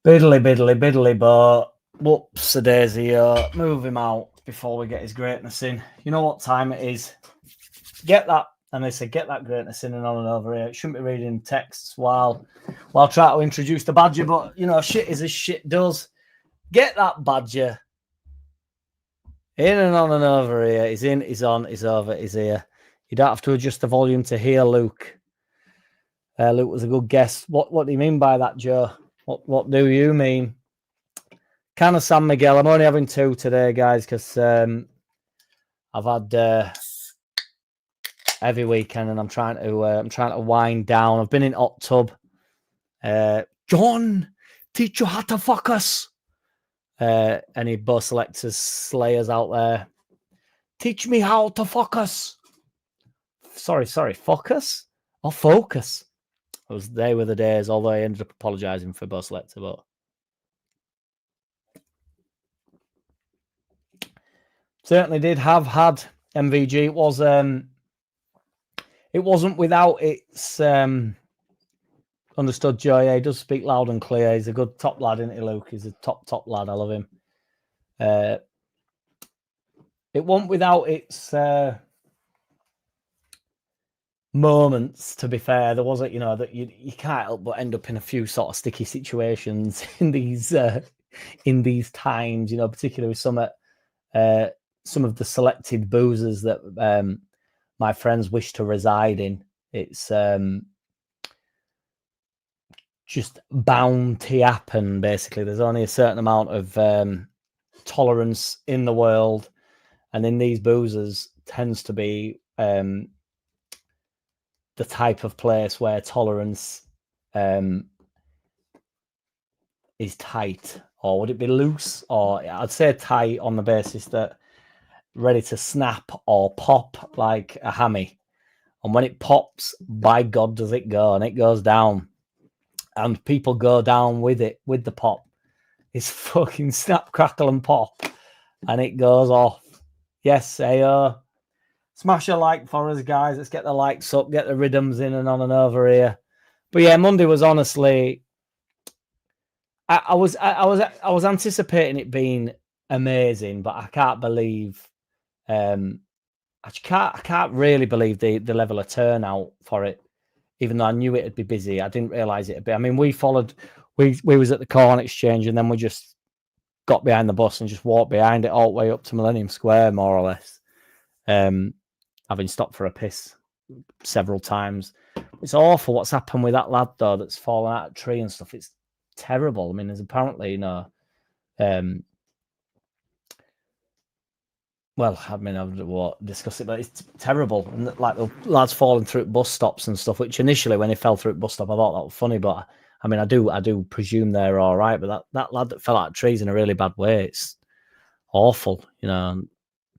Biddly, biddly, biddly, but whoops, a daisy. Move him out before we get his greatness in. You know what time it is? Get that, and they said, get that greatness in and on and over here. It shouldn't be reading texts while trying to introduce the badger, but you know, shit is as shit does. Get that badger in and on and over here. He's in, he's on, he's over, he's here. You don't have to adjust the volume to hear Luke. Luke was a good guess. What do you mean by that, Joe? What do you mean? Can of San Miguel. I'm only having 2 today, guys, because I've had heavy weekend and I'm trying to wind down. I've been in hot tub. John, teach you how to fuck us. Any bus selectors, slayers out there? Teach me how to fuck us. Sorry, focus or focus. They were the days, although I ended up apologising for bus selector, but certainly did have had MVG. It wasn't without its understood joy. Yeah, he does speak loud and clear. He's a good top lad, isn't he, Luke? He's a top lad. I love him. It wasn't without its moments, to be fair. There wasn't, you know, that you can't help but end up in a few sort of sticky situations in these times, you know, particularly with some of the selected boozers that my friends wish to reside in. It's just bound to happen, basically. There's only a certain amount of tolerance in the world, and in these boozers tends to be the type of place where tolerance is tight, or would it be loose? Or I'd say tight on the basis that ready to snap or pop like a hammy. And when it pops, by God, does it go, and it goes down. And people go down with it, with the pop. It's fucking snap, crackle, and pop. And it goes off. Yes, hey, smash a like for us, guys. Let's get the likes up, get the rhythms in and on and over here. But yeah, Monday was honestly, I was anticipating it being amazing, but I can't believe, I can't really believe the level of turnout for it. Even though I knew it'd be busy, I didn't realise it'd be. I mean, we was at the Corn Exchange, and then we just got behind the bus and just walked behind it all the way up to Millennium Square, more or less. Having stopped for a piss several times. It's awful what's happened with that lad, though, that's fallen out of a tree and stuff. It's terrible. I mean, there's apparently, you know, well, I mean, I won't discuss it, but it's terrible. And like the lads falling through bus stops and stuff, which initially when he fell through a bus stop, I thought that was funny. But I mean, I do presume they're all right. But that lad that fell out of trees in a really bad way, it's awful. You know,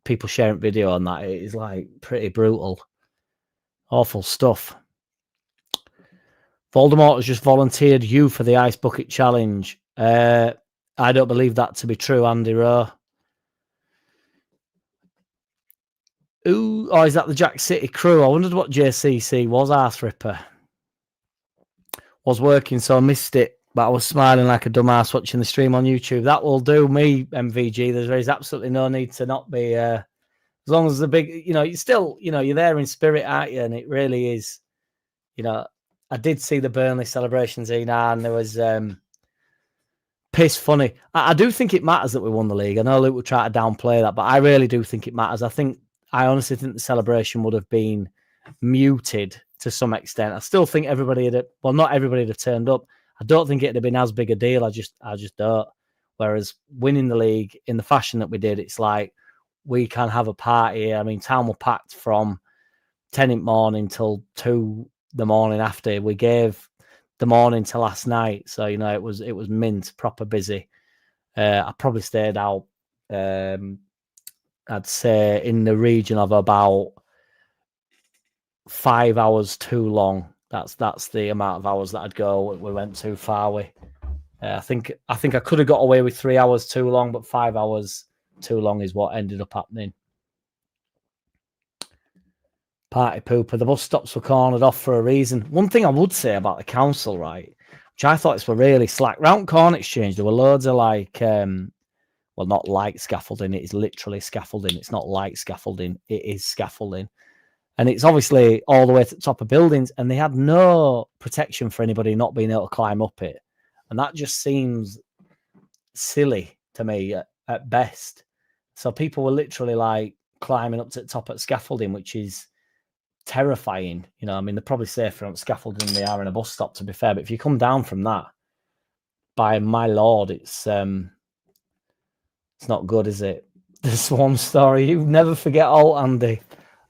people sharing video on that, it is like pretty brutal. Awful stuff. Voldemort has just volunteered you for the Ice Bucket Challenge. I don't believe that to be true, Andy Rowe. Ooh, oh, is that the JackCity crew? I wondered what JCC was, Arse Ripper. Was working, so I missed it, but I was smiling like a dumbass watching the stream on YouTube. That will do me, MVG. There is absolutely no need to not be, as long as the big, you know, you still, you know, you're there in spirit, aren't you? And it really is, you know, I did see the Burnley celebrations, Ena, and there was piss funny. I do think it matters that we won the league. I know Luke will try to downplay that, but I really do think it matters. I honestly think the celebration would have been muted to some extent. I still think everybody not everybody would have turned up. I don't think it'd have been as big a deal. I just don't. Whereas winning the league in the fashion that we did, it's like we can have a party. I mean, town were packed from 10 in the morning till 2 the morning after. We gave the morning to last night, so you know it was mint, proper busy. I probably stayed out. I'd say in the region of about 5 hours too long. That's the amount of hours that I'd go. We went too far away. I think I could have got away with 3 hours too long, but 5 hours too long is what ended up happening. Party pooper. The bus stops were cornered off for a reason. One thing I would say about the council, right? I'm which I thought were really slack. Round Corn Exchange, there were loads of like, well, not like scaffolding. It is literally scaffolding. It's not like scaffolding. It is scaffolding. And it's obviously all the way to the top of buildings, and they had no protection for anybody not being able to climb up it. And that just seems silly to me at best. So people were literally like climbing up to the top at scaffolding, which is terrifying. You know, I mean, they're probably safer on scaffolding than they are in a bus stop, to be fair. But if you come down from that, by my lord, it's not good, is it? The Swan story. You never forget old Andy.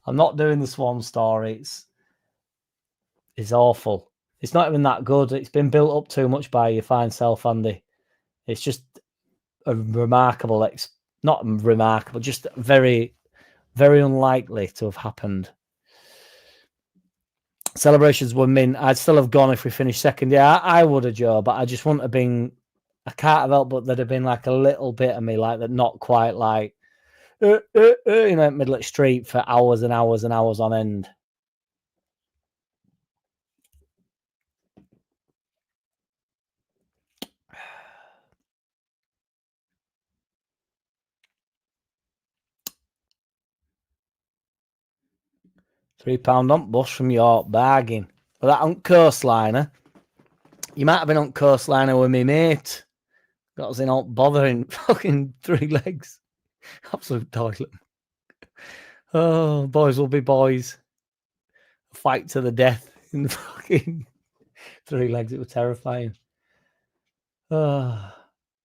I'm not doing the Swan story. It's awful. It's not even that good. It's been built up too much by your fine self, Andy. It's just a remarkable, not remarkable, just very, very unlikely to have happened. Celebrations were mint. I'd still have gone if we finished second. Yeah, I would have, Joe, but I just wouldn't have been. I can't have helped but there'd have been like a little bit of me like that, not quite like, you know, middle of the street for hours and hours and hours on end. £3 on bus from York, bargain. But that on coastliner, you might have been on coastliner with me mate. Got us in all bothering fucking 3 legs. Absolute toilet. Oh, boys will be boys. Fight to the death in the fucking 3 legs. It was terrifying. Oh.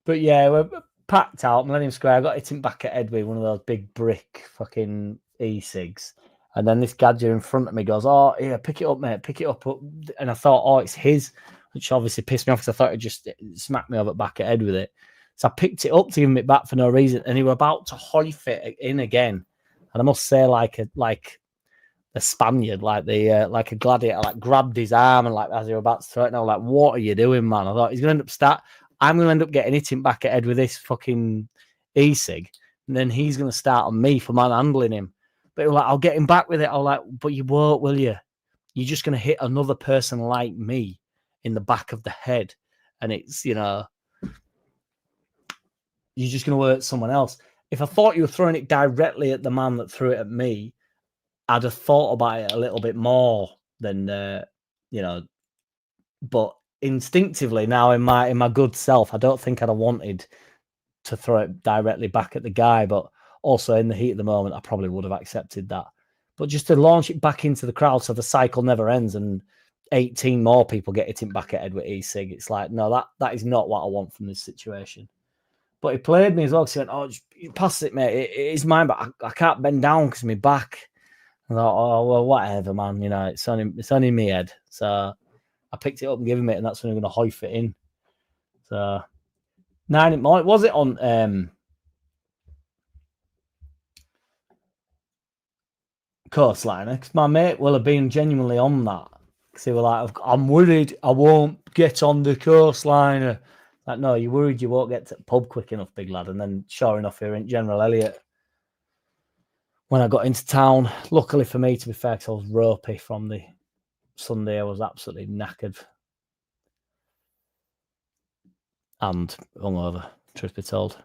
But yeah, we're packed out. Millennium Square. I got hit back at head with one of those big brick fucking e-cigs. And then this gadget in front of me goes, oh, yeah, pick it up, mate. Pick it up. And I thought, oh, it's his, which obviously pissed me off because I thought it just smacked me over the back of head with it. So I picked it up to give him it back for no reason. And he were about to hoif it in again. And I must say, like a Spaniard, like a gladiator, like grabbed his arm and like as he were about to throw it, and I was like, what are you doing, man? I thought he's going to end up I'm going to end up getting hit back at head with this fucking e-cig. And then he's going to start on me for manhandling him. But he was like, I'll get him back with it. I was like, but you won't, will you? You're just going to hit another person like me in the back of the head. And it's, you know, you're just going to hurt someone else. If I thought you were throwing it directly at the man that threw it at me, I'd have thought about it a little bit more than, you know, but instinctively now in my good self, I don't think I'd have wanted to throw it directly back at the guy, but also in the heat of the moment, I probably would have accepted that. But just to launch it back into the crowd so the cycle never ends and 18 more people get hit back at head with e-cig, it's like, no, that is not what I want from this situation. But he played me as well because he went, oh, just pass it, mate. It is mine, but I can't bend down because my back. I thought, oh, well, whatever, man. You know, it's only me head. So I picked it up and gave him it, and that's when I'm going to hoif it in. So 9 in the morning. Was it on coastliner? Because my mate will have been genuinely on that. Because they were like, I'm worried I won't get on the coastliner. Like, no, you're worried you won't get to the pub quick enough, big lad. And then, sure enough, here in General Elliot, when I got into town, luckily for me, to be fair, because I was ropey from the Sunday, I was absolutely knackered and hungover, truth be told.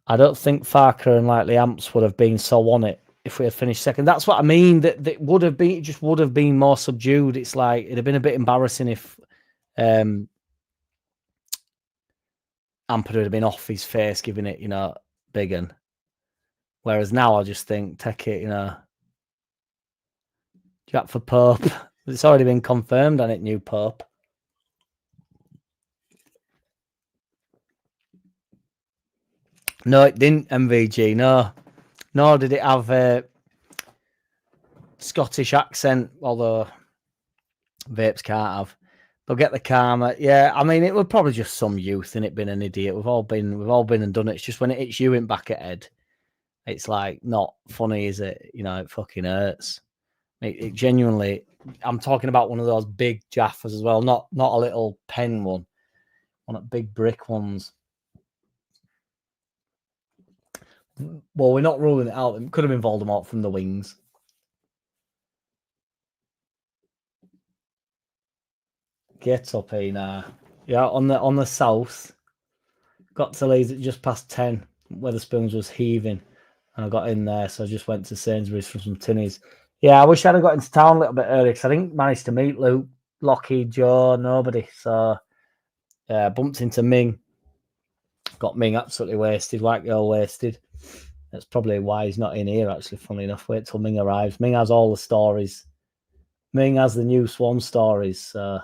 I don't think Farker and like the Amps would have been so on it if we had finished second. That's what I mean. That would have been, it just would have been more subdued. It's like it'd have been a bit embarrassing if Amper would have been off his face, giving it, you know, big un. Whereas now I just think, take it, you know, Jack for Pope. It's already been confirmed on it, new Pope. No, it didn't, MVG. No. Nor did it have a Scottish accent, although vapes can't have. They'll get the karma. Yeah, I mean, it was probably just some youth in it being an idiot. We've all been and done it. It's just when it hits you in back at head, it's like not funny, is it? You know, it fucking hurts. It genuinely. I'm talking about one of those big jaffas as well, not a little pen one of the big brick ones. Well, we're not ruling it out. It could have been Voldemort from the wings. Get up here now. Yeah, on the south. Got to Leeds at just past 10. Wetherspoons was heaving. And I got in there, so I just went to Sainsbury's for some tinnies. Yeah, I wish I'd have got into town a little bit earlier because I didn't manage to meet Luke, Lockie, Joe, nobody. So bumped into Ming. Got Ming absolutely wasted, white girl wasted. That's probably why he's not in here, actually, funnily enough. Wait till Ming arrives. Ming has all the stories. Ming has the new Swan stories. So,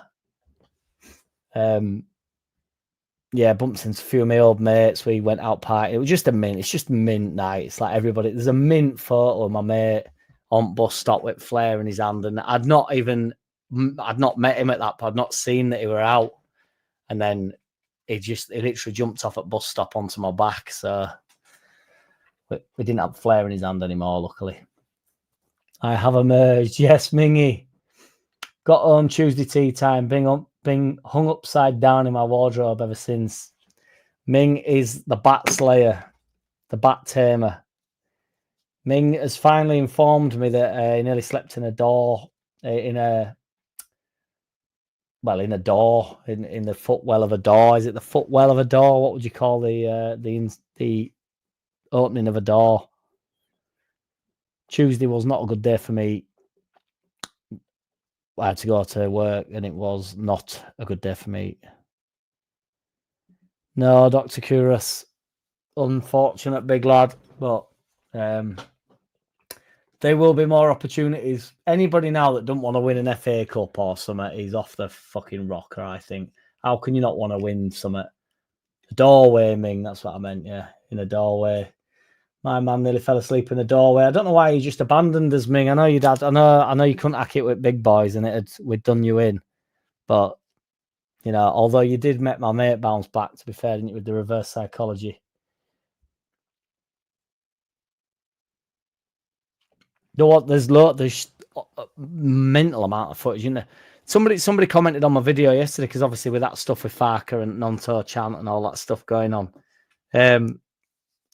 yeah, bumped into a few of my old mates. We went out partying. It was just a mint. It's just mint night. It's like everybody. There's a mint photo of my mate on bus stop with flare in his hand, and I'd not met him at that point. I'd not seen that he were out, and then he literally jumped off at bus stop onto my back. So we didn't have flare in his hand anymore. Luckily, I have emerged. Yes, Mingy. Got home Tuesday tea time. Been hung upside down in my wardrobe ever since. Ming is the bat slayer, the bat tamer. Ming has finally informed me that he nearly slept in a door, in the footwell of a door. Is it the footwell of a door? What would you call the opening of a door? Tuesday was not a good day for me. I had to go to work, and it was not a good day for me. No, Dr. Kouros, unfortunate big lad, but there will be more opportunities. Anybody now that don't want to win an FA Cup or something is off the fucking rocker, I think. How can you not want to win something? A doorway, Ming, that's what I meant, yeah. In a doorway. My man nearly fell asleep in the doorway. I don't know why he just abandoned us, Ming. I know your dad. I know you couldn't hack it with big boys and we'd done you in. But, you know, although you did make my mate bounce back, to be fair, didn't you, with the reverse psychology. You know what? There's a mental amount of footage, isn't there? Somebody commented on my video yesterday because obviously with that stuff with Farker and Nonto chant and all that stuff going on,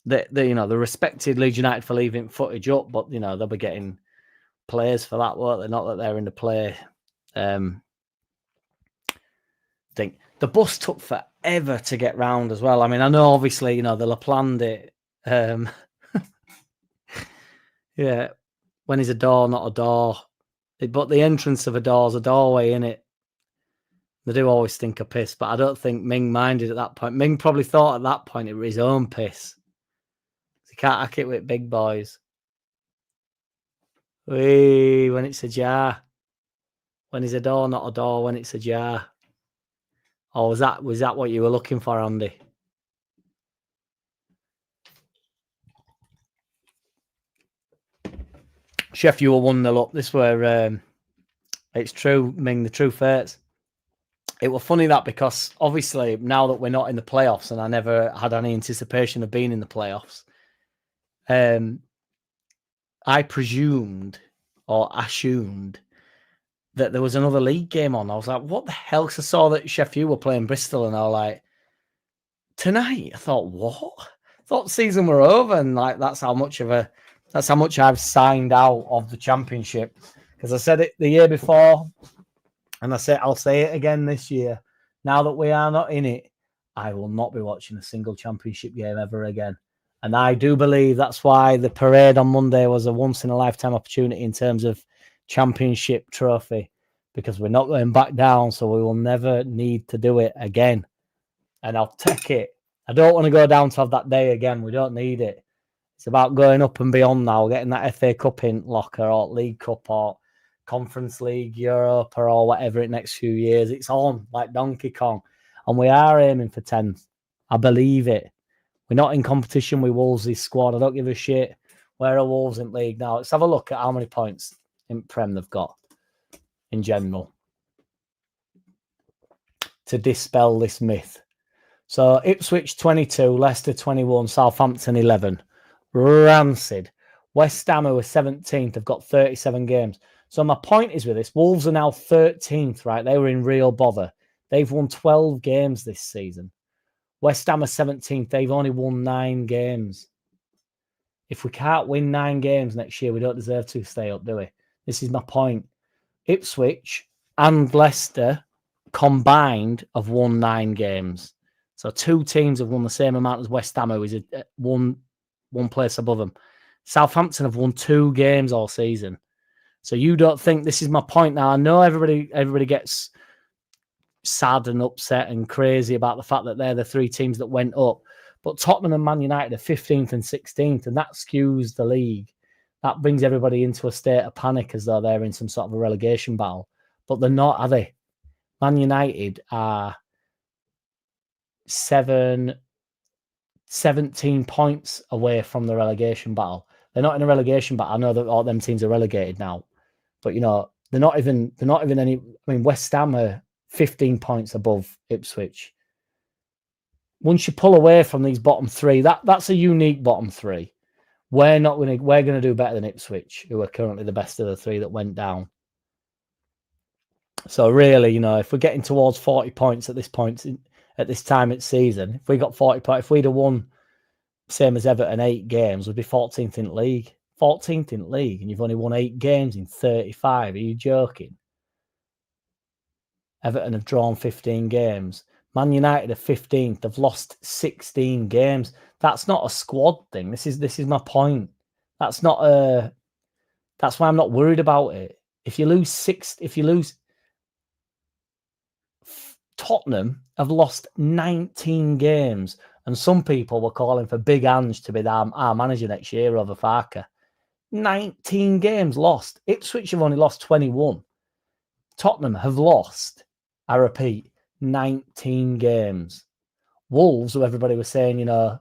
the respected Leeds United for leaving footage up, but you know they'll be getting players for that, won't they? Not that they're in the play. Thing. The bus took forever to get round as well. I mean, I know obviously you know they'll have planned it. Yeah, when is a door not a door? But the entrance of a door is a doorway, innit? They do always think of piss, but I don't think Ming minded at that point. Ming probably thought at that point it was his own piss. He can't hack it with big boys. Wee, when it's a jar. When is a door not a door, when it's a jar. Oh, was that what you were looking for, Andy? Sheffield were 1-0 up. This were it's true, Ming, the true fates. It was funny that because obviously now that we're not in the playoffs and I never had any anticipation of being in the playoffs, I presumed or assumed that there was another league game on. I was like, what the hell? Because I saw that Sheffield were playing Bristol and I was like, tonight? I thought, what? I thought the season were over and like that's how much I've signed out of the championship. Because I said it the year before and I'll say it again this year. Now that we are not in it, I will not be watching a single championship game ever again. And I do believe that's why the parade on Monday was a once-in-a-lifetime opportunity in terms of championship trophy, because we're not going back down, so we will never need to do it again. And I'll take it. I don't want to go down to have that day again. We don't need it. It's about going up and beyond now, getting that FA Cup in locker or League Cup or Conference League, Europe or whatever it next few years. It's on like Donkey Kong. And we are aiming for 10th. I believe it. We're not in competition with Wolves' squad. I don't give a shit. Where are Wolves in league now? Let's have a look at how many points in Prem they've got in general to dispel this myth. So Ipswich 22, Leicester 21, Southampton 11. Rancid. West Ham, who are 17th, have got 37 games. So my point is with this, Wolves are now 13th, right? They were in real bother. They've won 12 games this season. West Ham are 17th. They've only won 9 games. If we can't win 9 games next year, we don't deserve to stay up, do we? This is my point. Ipswich and Leicester combined have won 9 games. So 2 teams have won the same amount as West Ham, who is one place above them. Southampton have won 2 games all season. So you don't think, this is my point now. I know everybody gets sad and upset and crazy about the fact that they're the 3 teams that went up. But Tottenham and Man United are 15th and 16th, and that skews the league. That brings everybody into a state of panic as though they're in some sort of a relegation battle. But they're not, are they? Man United are 17 points away from the relegation battle. They're not in a relegation battle. I know that all them teams are relegated now. But, you know, they're not even any... I mean, West Ham are 15 points above Ipswich. Once you pull away from these bottom 3, that's a unique bottom 3. We're going to do better than Ipswich, who are currently the best of the 3 that went down. So really, you know, if we're getting towards 40 points at this time it's season, if we got 40 points, if we'd have won same as Everton 8 games, we'd be 14th in league. 14th in league, and you've only won 8 games in 35. Are you joking? Everton have drawn 15 games. Man United are 15th. They've lost 16 games. That's not a squad thing. This is my point. That's why I'm not worried about it. If you lose Tottenham have lost 19 games, and some people were calling for Big Ange to be our manager next year over Farker. 19 games lost. Ipswich have only lost 21. Tottenham have lost, I repeat, 19 games. Wolves, who everybody was saying, you know,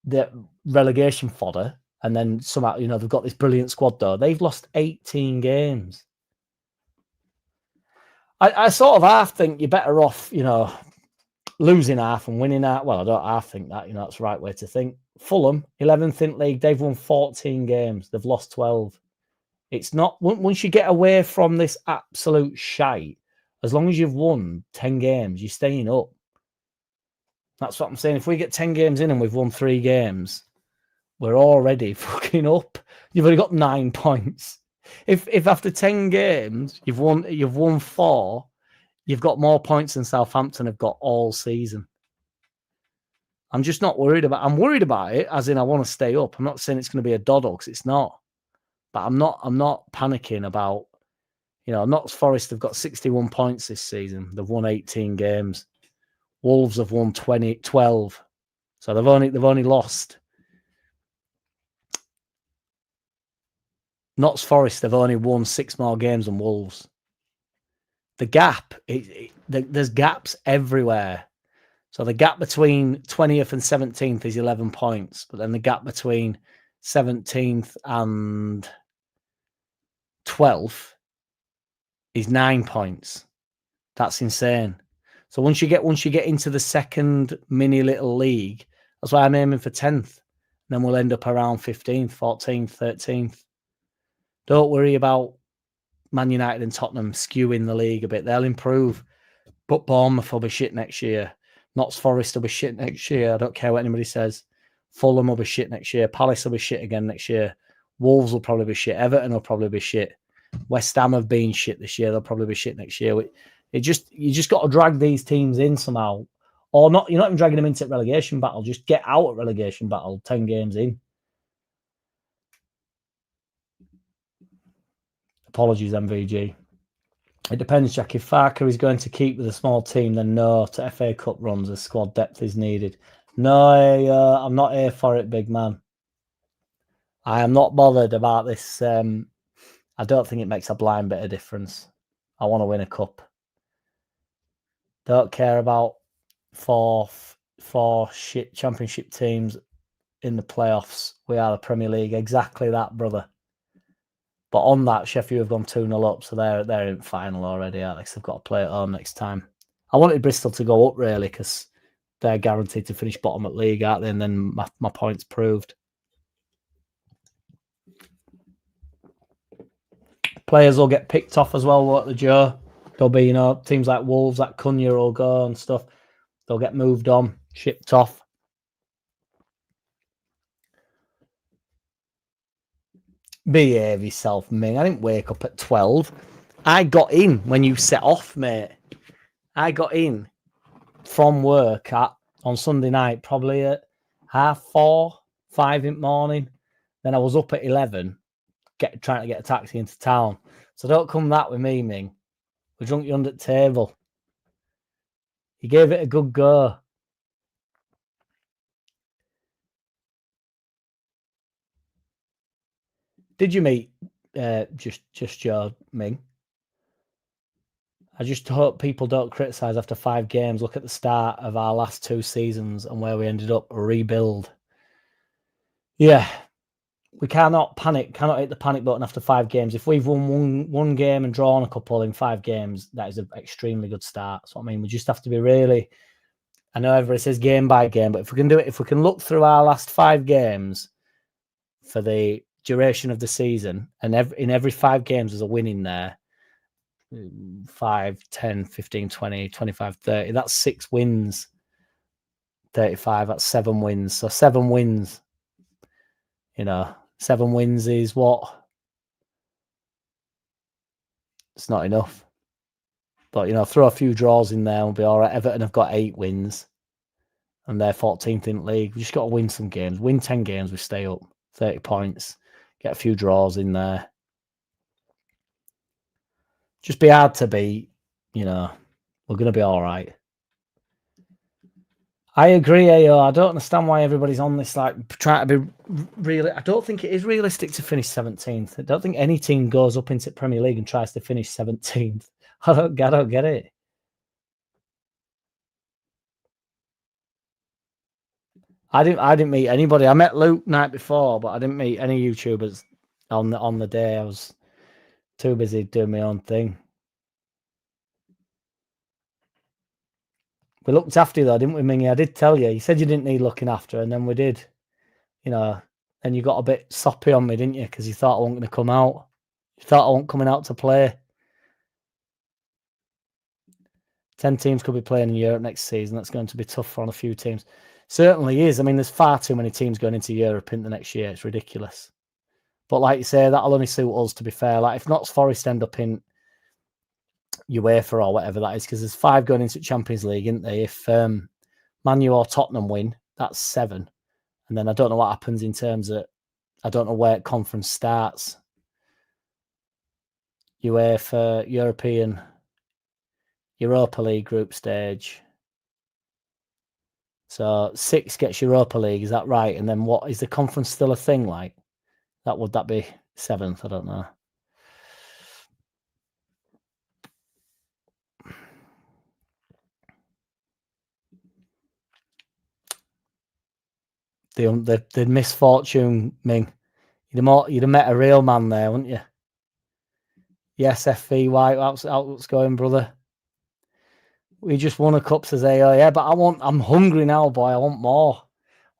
the relegation fodder, and then somehow, you know, they've got this brilliant squad though. They've lost 18 games. I sort of half think you're better off, you know, losing half and winning half. Well, I don't half think that, you know, that's the right way to think. Fulham, 11th in league, they've won 14 games. They've lost 12. It's not, once you get away from this absolute shite, as long as you've won 10 games, you're staying up. That's what I'm saying. If we get 10 games in and we've won 3 games, we're already fucking up. You've only got 9 points. If after 10 games you've won 4, you've got more points than Southampton have got all season. I'm just not worried about. I'm worried about it, as in I want to stay up. I'm not saying it's going to be a doddle, because it's not. But I'm not panicking about. You know, Notts Forest have got 61 points this season. They've won 18 games. Wolves have won 12. So they've only lost. Notts Forest have only won 6 more games than Wolves. The gap, there's gaps everywhere. So the gap between 20th and 17th is 11 points, but then the gap between 17th and 12th is 9 points. That's insane. So once you get into the second mini little league, that's why I'm aiming for 10th. Then we'll end up around 15th, 14th, 13th. Don't worry about Man United and Tottenham skewing the league a bit. They'll improve. But Bournemouth will be shit next year. Notts Forest will be shit next year. I don't care what anybody says. Fulham will be shit next year. Palace will be shit again next year. Wolves will probably be shit. Everton will probably be shit. West Ham have been shit this year. They'll probably be shit next year. You just got to drag these teams in somehow. Or not. You're not even dragging them into relegation battle. Just get out of relegation battle 10 games in. Apologies, MVG. It depends, Jack. If Farker is going to keep with a small team, then no to FA Cup runs as squad depth is needed. No, I'm not here for it, big man. I am not bothered about this. I don't think it makes a blind bit of difference. I want to win a cup. Don't care about four shit championship teams in the playoffs. We are the Premier League. Exactly that, brother. But on that, Sheffield have gone 2-0 up, so they're in final already, Alex. They've got to play at home next time. I wanted Bristol to go up, really, because they're guaranteed to finish bottom at league, aren't they? And then my point's proved. Players will get picked off as well, won't they, Joe? There'll be, teams like Wolves, like Cunha will go and stuff. They'll get moved on, shipped off. Behave yourself, Ming. I didn't wake up at 12. I got in when you set off, mate. I got in from work on Sunday night, probably at 4:30, 5 in the morning. Then I was up at 11, trying to get a taxi into town. So don't come that with me, Ming. We drunk you under the table. You gave it a good go. Did you meet just your Ming? I just hope people don't criticise after 5 games. Look at the start of our last 2 seasons and where we ended up. Rebuild. Yeah, we cannot panic. Cannot hit the panic button after 5 games. If we've won one game and drawn a couple in 5 games, that is an extremely good start. So I mean, we just have to be really. I know everybody says game by game, but if we can do it, if we can look through our last 5 games for the duration of the season, and in every 5 games there's a win in there. 5, 10, 15, 20, 25, 30. That's 6 wins. 35, that's 7 wins. So 7 wins. 7 wins is what? It's not enough. But, throw a few draws in there and we'll be all right. Everton have got 8 wins and they're 14th in the league. We just got to win some games. Win 10 games, we stay up. 30 points. Get a few draws in there. Just be hard to beat. We're going to be all right. I agree, AO. I don't understand why everybody's on this, trying to be really. I don't think it is realistic to finish 17th. I don't think any team goes up into Premier League and tries to finish 17th. I don't get it. I didn't meet anybody. I met Luke night before, but I didn't meet any YouTubers on the day. I was too busy doing my own thing. We looked after you though, didn't we, Mingy? I did tell you. You said you didn't need looking after, and then we did. And you got a bit soppy on me, didn't you? Because you thought I wasn't going to come out. You thought I wasn't coming out to play. 10 teams could be playing in Europe next season. That's going to be tough on a few teams. Certainly is. I mean, there's far too many teams going into Europe in the next year. It's ridiculous. But like you say, that'll only suit us, to be fair. If Notts Forest end up in UEFA or whatever that is, because there's 5 going into Champions League, isn't there? If Man U or Tottenham win, that's 7. And then I don't know what happens in terms of, I don't know where conference starts. UEFA, Europa League group stage. So 6 gets Europa League, is that right? And then what is the conference still a thing like? Would that be 7th? I don't know. The misfortune, Ming. You'd have met a real man there, wouldn't you? Yes, FVY, what's going, brother? We just won a cup, says AO. Yeah, but I'm hungry now, boy. I want more.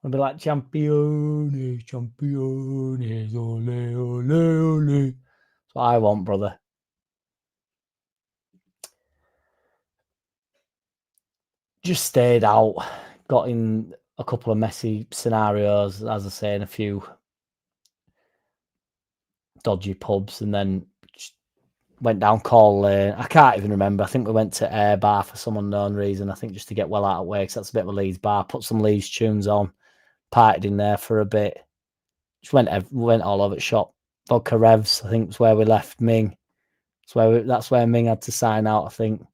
I'll be like, champions, ole, ole, ole. That's what I want, brother. Just stayed out, got in a couple of messy scenarios, as I say, in a few dodgy pubs, and then went down Call Lane. I can't even remember. I think we went to Air Bar for some unknown reason. I think just to get well out of the way, because that's a bit of a Leeds bar. Put some Leeds tunes on, partied in there for a bit. Just went all over the shop. Vodka Revs, I think, was where we left Ming. That's where Ming had to sign out, I think.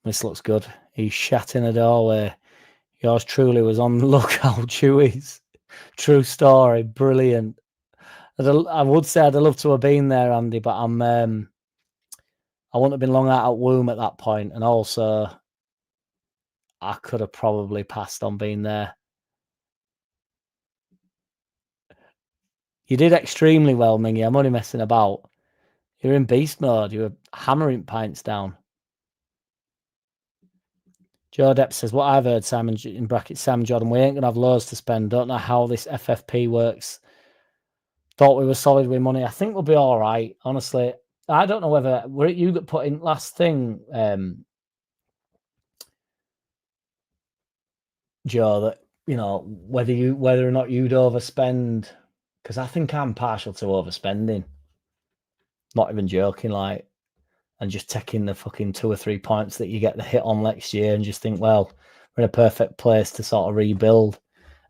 This looks good. He's shat in a doorway. Yours truly was on the lookout, Chewies. True story. Brilliant. I would say I'd have loved to have been there, Andy, but I wouldn't have been long out of womb at that point, and also I could have probably passed on being there. You did extremely well, Mingy. I'm only messing about. You're in beast mode. You were hammering pints down. Joe Depp says, what I've heard, Simon, in brackets, Sam Jordan, we ain't going to have loads to spend. Don't know how this FFP works. Thought we were solid with money. I think we'll be all right, honestly. I don't know whether, were it you that put in last thing, Joe, that, whether or not you'd overspend, because I think I'm partial to overspending. Not even joking, and just taking the fucking 2 or 3 points that you get the hit on next year and just think, well, we're in a perfect place to sort of rebuild.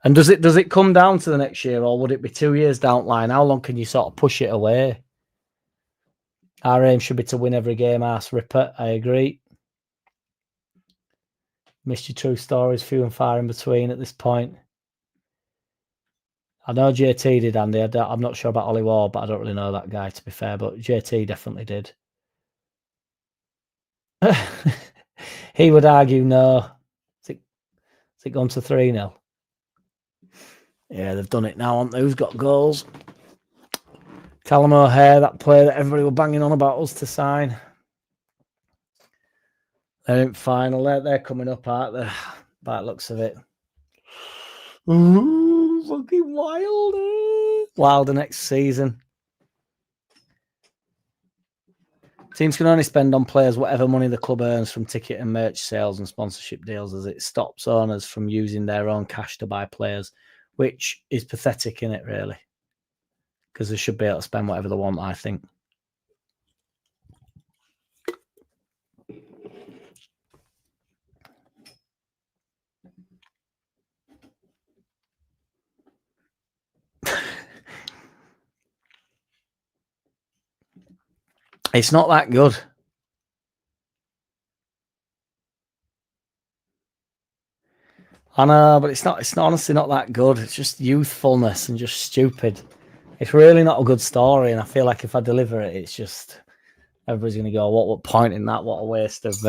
And does it come down to the next year, or would it be 2 years down the line? How long can you sort of push it away? Our aim should be to win every game, arse ripper. I agree. Missed your true stories, few and far in between at this point. I know JT did, Andy. I'm not sure about Ollie Ward, but I don't really know that guy, to be fair. But JT definitely did. He would argue no. Is it gone to 3-0? Yeah, they've done it now, haven't they? Who's got goals? Callum O'Hare, that player that everybody were banging on about us to sign. They're in final. They're coming up, aren't they? By the looks of it. Ooh, fucking Wilder. Wilder next season. Teams can only spend on players whatever money the club earns from ticket and merch sales and sponsorship deals, as it stops owners from using their own cash to buy players, which is pathetic, isn't it, really? Because they should be able to spend whatever they want, I think. It's not that good. I know, but it's honestly not that good. It's just youthfulness and just stupid. It's really not a good story, and I feel like if I deliver it, it's just everybody's going to go, "What point in that? What a waste of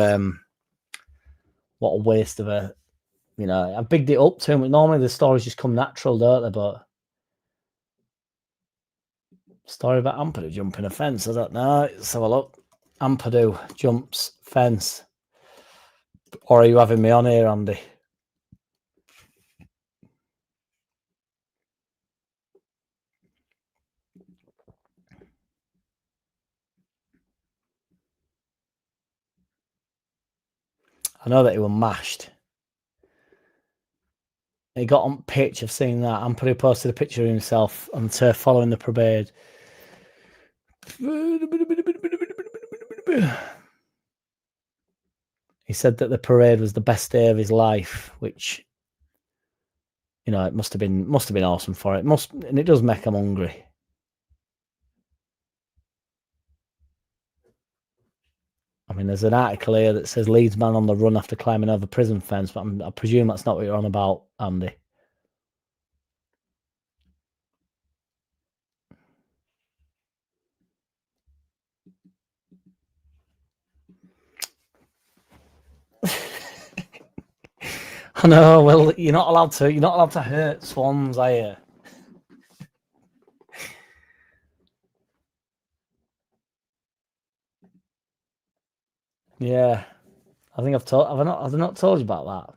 a, you know." I bigged it up too much. Normally the stories just come natural, don't they? But story about Ampadu jumping a fence. I don't know. Let's have a look. Ampadu jumps fence. Or are you having me on here, Andy? I know that he was mashed. He got on pitch. I've seen that. Ampadu posted a picture of himself on the turf following the parade. He said that the parade was the best day of his life, which, you know, it must have been awesome for it. And it does make him hungry. I mean, there's an article here that says Leeds man on the run after climbing over prison fence, but I presume that's not what you're on about, Andy. I know. Well, you're not allowed to hurt swans, are you? Yeah, I think I've not told you about that.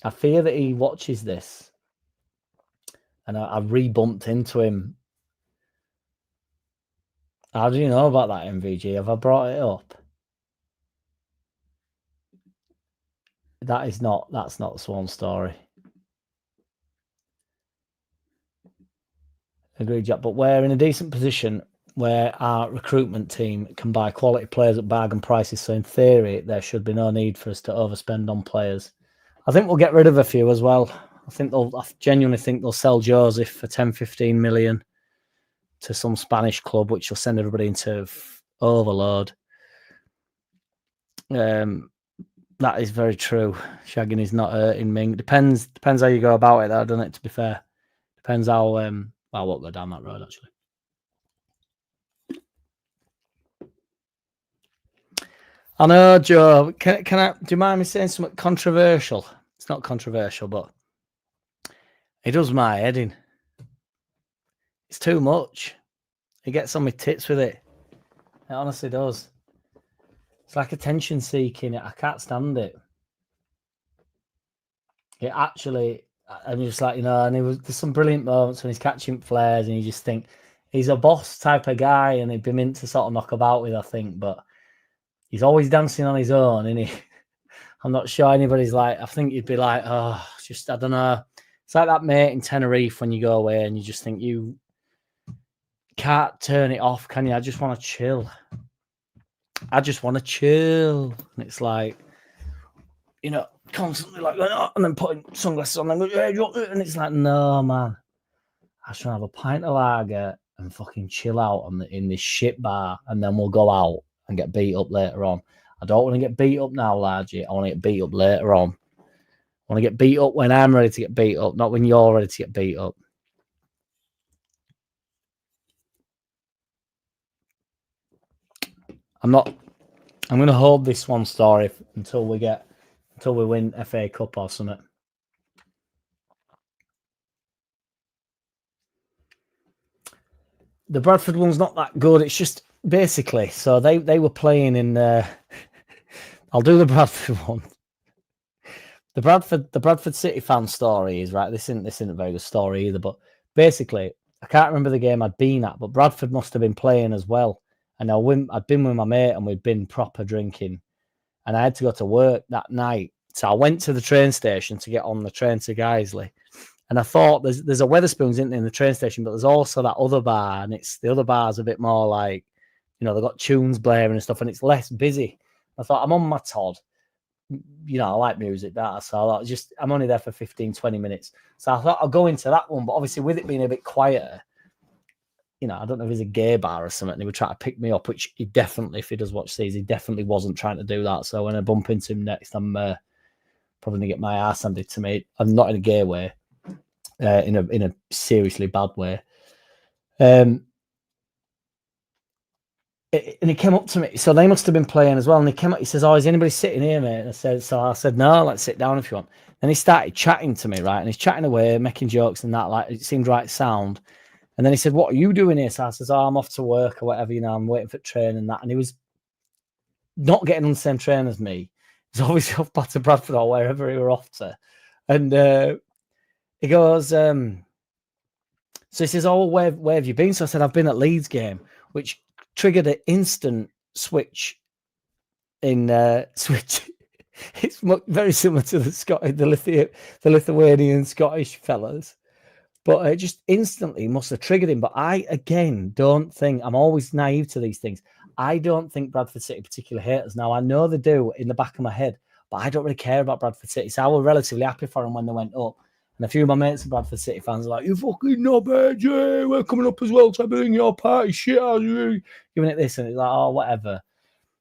I fear that he watches this, and I re-bumped into him. How do you know about that, MVG? Have I brought it up? That's not the Swan story. Agreed, Jack. But we're in a decent position where our recruitment team can buy quality players at bargain prices. So in theory, there should be no need for us to overspend on players. I think we'll get rid of a few as well. I genuinely think they'll sell Joseph for 10, 15 million to some Spanish club, which will send everybody into overload. That is very true. Shagging is not hurting Ming. Depends how you go about it, though, doesn't it, to be fair? Depends how I won't go down that road, actually. I know, Joe. Can I? Do you mind me saying something controversial? It's not controversial, but it does my head in. It's too much. It gets on my tits with it. It honestly does. It's like attention seeking. I can't stand it. It actually, I'm just like, you know, and there's some brilliant moments when he's catching flares and you just think he's a boss type of guy and he'd be meant to sort of knock about with, I think, but he's always dancing on his own, isn't he? I'm not sure anybody's like, I think you'd be like, oh, just, I don't know. It's like that mate in Tenerife when you go away and you just think you can't turn it off, can you? I just want to chill. I just want to chill. And it's like, you know, constantly like, and then putting sunglasses on and it's like, no, man. I should have a pint of lager and fucking chill out in this shit bar, and then we'll go out and get beat up later on. I don't want to get beat up now, Largy. I want to get beat up later on. I want to get beat up when I'm ready to get beat up, not when you're ready to get beat up. I'm going to hold this one story until we win FA Cup or something. The Bradford one's not that good. It's just basically, so they were playing in. I'll do the Bradford one. The Bradford City fan story is right. This isn't a very good story either. But basically, I can't remember the game I'd been at, but Bradford must have been playing as well. And I'd been with my mate and we'd been proper drinking, and I had to go to work that night. So I went to the train station to get on the train to Guiseley. And I thought there's a Wetherspoons in the train station, but there's also that other bar, and the other bar's a bit more like, you know, they've got tunes blaring and stuff, and it's less busy. I thought, I'm on my Todd. You know, I like music, that. So I thought, I'm only there for 15, 20 minutes. So I thought I'll go into that one. But obviously, with it being a bit quieter, you know, I don't know if it's a gay bar or something, and he would try to pick me up, which he definitely, if he does watch these, he definitely wasn't trying to do that. So when I bump into him next, I'm probably going to get my ass handed to me. I'm not in a gay way. In a seriously bad way. And he came up to me. So they must have been playing as well. And he came up, he says, "Oh, is anybody sitting here, mate?" And I said, "No, let's sit down if you want." And he started chatting to me, right? And he's chatting away, making jokes and that, like it seemed right sound. And then he said, "What are you doing here?" So I says, "Oh, I'm off to work or whatever, you know, I'm waiting for train and that." And he was not getting on the same train as me. He's obviously off back to Bradford or wherever he were off to. And he goes, so he says, "Oh, where have you been?" So I said, "I've been at Leeds game," which triggered an instant switch in switch. It's very similar to the Lithuanian Scottish fellas, but it just instantly must have triggered him. But I, again, don't think, I'm always naive to these things. I don't think Bradford City particularly hate us. Now, I know they do in the back of my head, but I don't really care about Bradford City. So I was relatively happy for them when they went up. And a few of my mates are Bradford City fans are like, "You fucking knobhead, yeah, we're coming up as well to bring your party shit out of you," giving it this, and it's like, "Oh, whatever."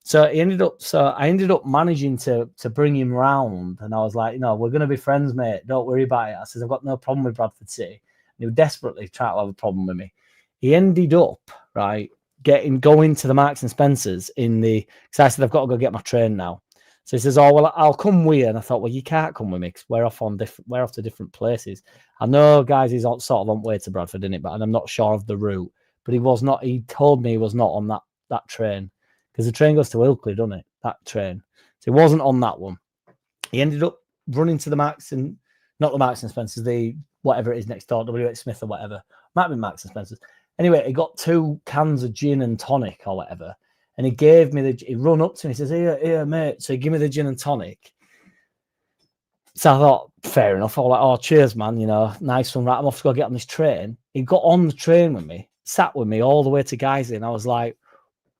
So I ended up managing to bring him round, and I was like, "No, we're gonna be friends, mate. Don't worry about it." I said, "I've got no problem with Bradford City." And he would desperately try to have a problem with me. He ended up right going to the Marks and Spencers because I said, "I've got to go get my train now." So he says, "Oh, well, I'll come with you." And I thought, well, you can't come with me because we're off to different places. I know, guys, he's sort of on way to Bradford, isn't it? But I'm not sure of the route. But he was not. He told me he was not on that train because the train goes to Ilkley, doesn't it? That train. So he wasn't on that one. He ended up running to the Marks and not the Marks and Spencers, the whatever it is next door, W.H. Smith or whatever. Might be Marks and Spencers. Anyway, he got 2 cans of gin and tonic or whatever. And he gave me he run up to me, he says, here, mate. So he gave me the gin and tonic. So I thought, fair enough. I was like, "Oh, cheers, man. You know, nice one. Right, I'm off to go get on this train." He got on the train with me, sat with me all the way to Guiseley. And I was like,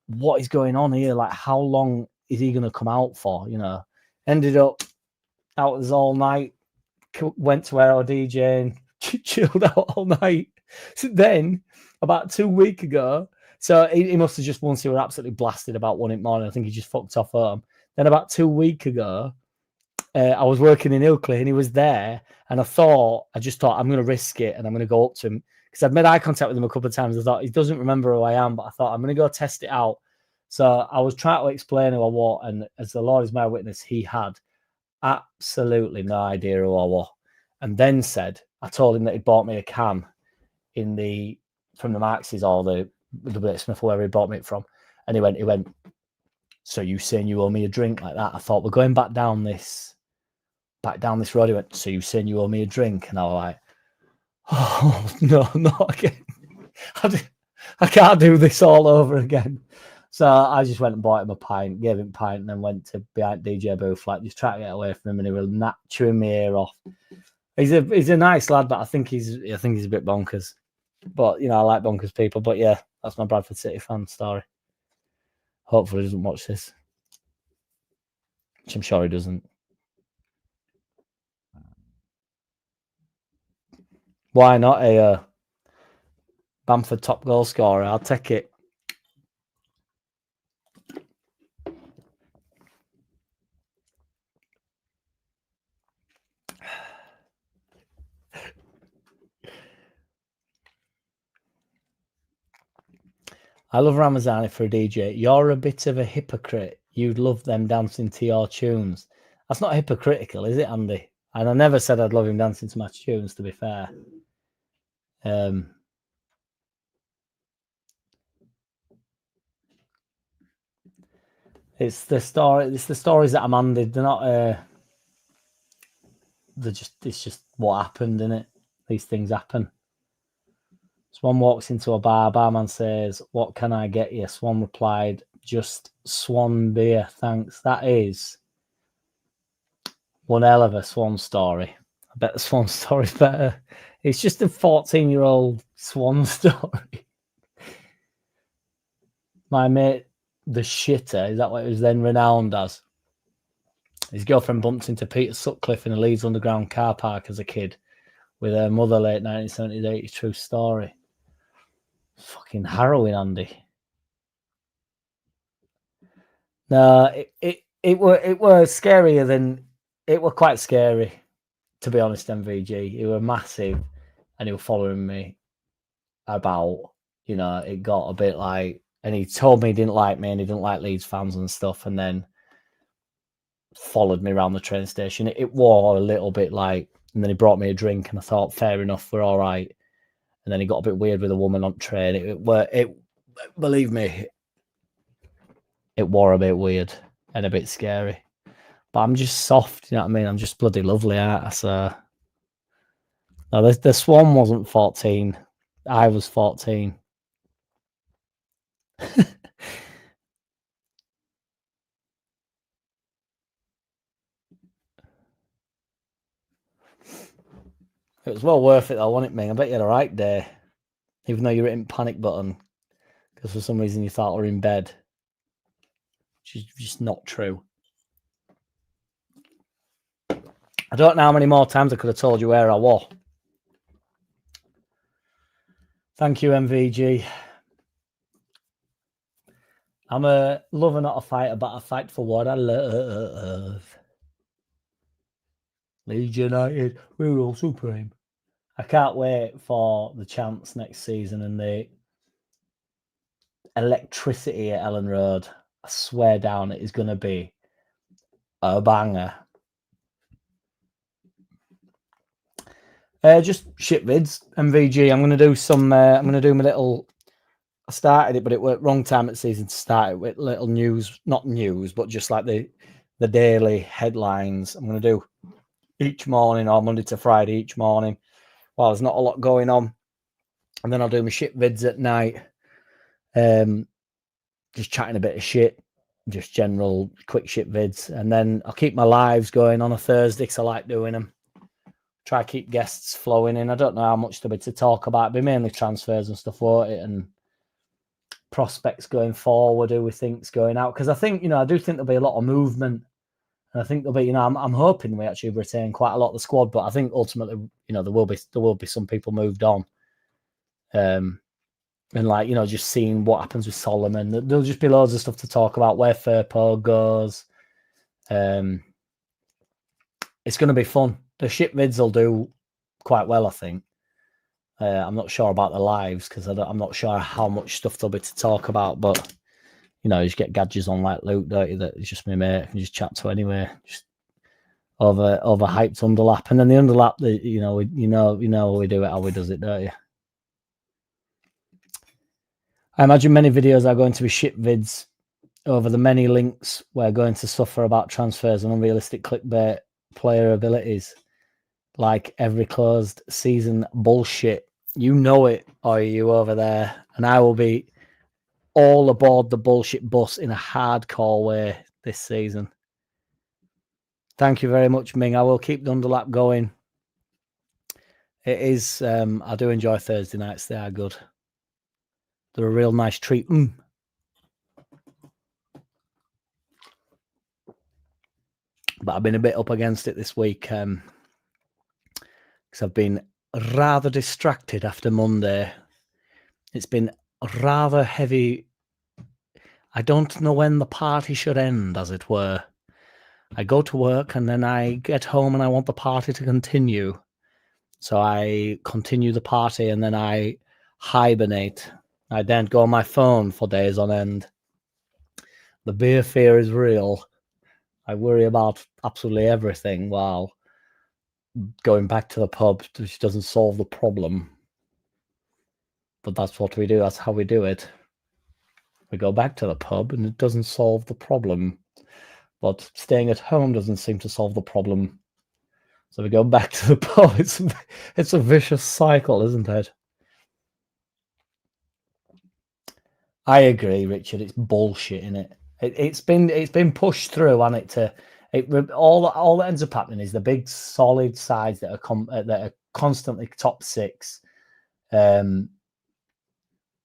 what is going on here? Like, how long is he going to come out for? You know, ended up out as all night, went to our DJ and chilled out all night. So then, about 2 weeks ago, so he must have just once he was absolutely blasted about 1 in the morning. I think he just fucked off home. Then about 2 weeks ago, I was working in Ilkley and he was there. And I just thought, I'm going to risk it and I'm going to go up to him because I've made eye contact with him a couple of times. I thought he doesn't remember who I am, but I thought I'm going to go test it out. So I was trying to explain who I was. And as the Lord is my witness, he had absolutely no idea who I was. And then I told him that he bought me a can from the Marx's or the W.H. Smith, wherever he bought me it from. And he went, "So you saying you owe me a drink?" Like that. I thought, we're going back down this road. He went, "So you saying you owe me a drink?" And I was like, "Oh, no, not again. I can't do this all over again." So I just went and bought him a pint, gave him a pint, and then went to behind DJ booth, like just trying to get away from him, and he was chewing my ear off. He's a nice lad, but I think he's a bit bonkers. But you know, I like bonkers people. But yeah, that's my Bradford City fan story. Hopefully he doesn't watch this, which I'm sure he doesn't. Why not a Bamford top goal scorer? I'll take it. I love Ramazani for a DJ. You're a bit of a hypocrite. You'd love them dancing to your tunes. That's not hypocritical, is it, Andy? And I never said I'd love him dancing to my tunes, to be fair. It's the story. It's the stories that I'm handed. They're not. They're just. It's just what happened, innit? These things happen. Swan walks into a bar. Barman says, "What can I get you?" Swan replied, "Just Swan beer, thanks." That is one hell of a Swan story. I bet the Swan story's better. It's just a 14-year-old Swan story. My mate, the shitter, is that what it was then renowned as? His girlfriend bumped into Peter Sutcliffe in a Leeds Underground car park as a kid with her mother late 1978. True story. Fucking harrowing, Andy. No, it were scarier than it were quite scary, to be honest. MVG, he were massive, and he were following me about. It got a bit like, and he told me he didn't like me and he didn't like Leeds fans and stuff, and then followed me around the train station. It wore a little bit like, and then he brought me a drink, and I thought, fair enough, we're all right. And then he got a bit weird with a woman on train. It believe me, it wore a bit weird and a bit scary. But I'm just soft, you know what I mean? I'm just bloody lovely, aren't I? So no, the Swan wasn't 14. I was 14. It was well worth it though, wasn't it, Ming? I bet you had a right day. Even though you were hitting panic button because for some reason you thought we were in bed. Which is just not true. I don't know how many more times I could have told you where I was. Thank you, MVG. I'm a lover, not a fighter, but I fight for what I love. Leeds United, we're all supreme. I can't wait for the chance next season and the electricity at Ellen Road. I swear down, it is going to be a banger. Just shit vids, MVG. I'm going to do some. I'm going to do my little. I started it, but it went wrong time at season to start it with little news, not news, but just like the daily headlines. I'm going to do each morning or Monday to Friday each morning. Well, there's not a lot going on, and then I'll do my shit vids at night. Just chatting a bit of shit, just general quick shit vids, and then I'll keep my lives going on a Thursday because I like doing them. Try to keep guests flowing in. I don't know how much there'll be to talk about. It'll be mainly transfers and stuff, won't it? And prospects going forward, who we think's going out. Because I think, I do think there'll be a lot of movement. And I think there'll be, I'm hoping we actually retain quite a lot of the squad. But I think ultimately, there will be some people moved on. And just seeing what happens with Solomon. There'll just be loads of stuff to talk about, where Firpo goes. It's going to be fun. The shit vids will do quite well, I think. I'm not sure about the lives because I'm not sure how much stuff there'll be to talk about. But you just get gadgets on like Luke, don't you? That it's just my mate. I can just chat to anywhere. Just overhyped underlap, and then the underlap. We do it how we does it, don't you? I imagine many videos are going to be shit vids over the many links we're going to suffer about transfers and unrealistic clickbait player abilities. Like every closed season bullshit. You know it, are you over there? And I will be all aboard the bullshit bus in a hardcore way this season. Thank you very much, Ming. I will keep the underlap going. It is, I do enjoy Thursday nights. They are good. They're a real nice treat. but I've been a bit up against it this week because I've been rather distracted after Monday. It's been rather heavy. I don't know when the party should end, as it were. I go to work and then I get home and I want the party to continue. So I continue the party and then I hibernate. I then go on my phone for days on end. The beer fear is real. I worry about absolutely everything while going back to the pub, which doesn't solve the problem. But that's what we do. That's how we do it. We go back to the pub and it doesn't solve the problem. But staying at home doesn't seem to solve the problem. So we go back to the pub. It's a vicious cycle, isn't it? I agree, Richard. It's bullshit, innit? It's been pushed through, hasn't it? All that ends up happening is the big solid sides that are constantly top six,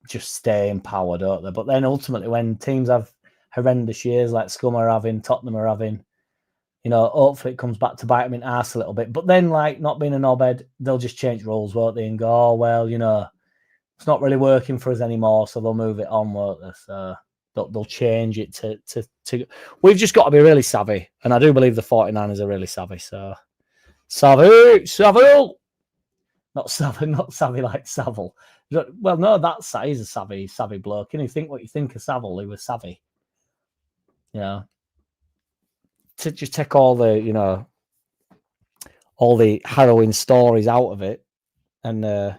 just stay in power, don't they? But then ultimately, when teams have horrendous years like Scum are having, Tottenham are having, hopefully it comes back to bite them in arse a little bit. But then, like, not being a knobhead, they'll just change rules, won't they? And go, oh, well, it's not really working for us anymore, so they'll move it on, won't they? So they'll change it to. We've just got to be really savvy, and I do believe the 49ers are really savvy. So savvy, not savvy like Savile. Well, no, he's a savvy bloke. Can you think what you think of Savile? He was savvy. To just take all the harrowing stories out of it, and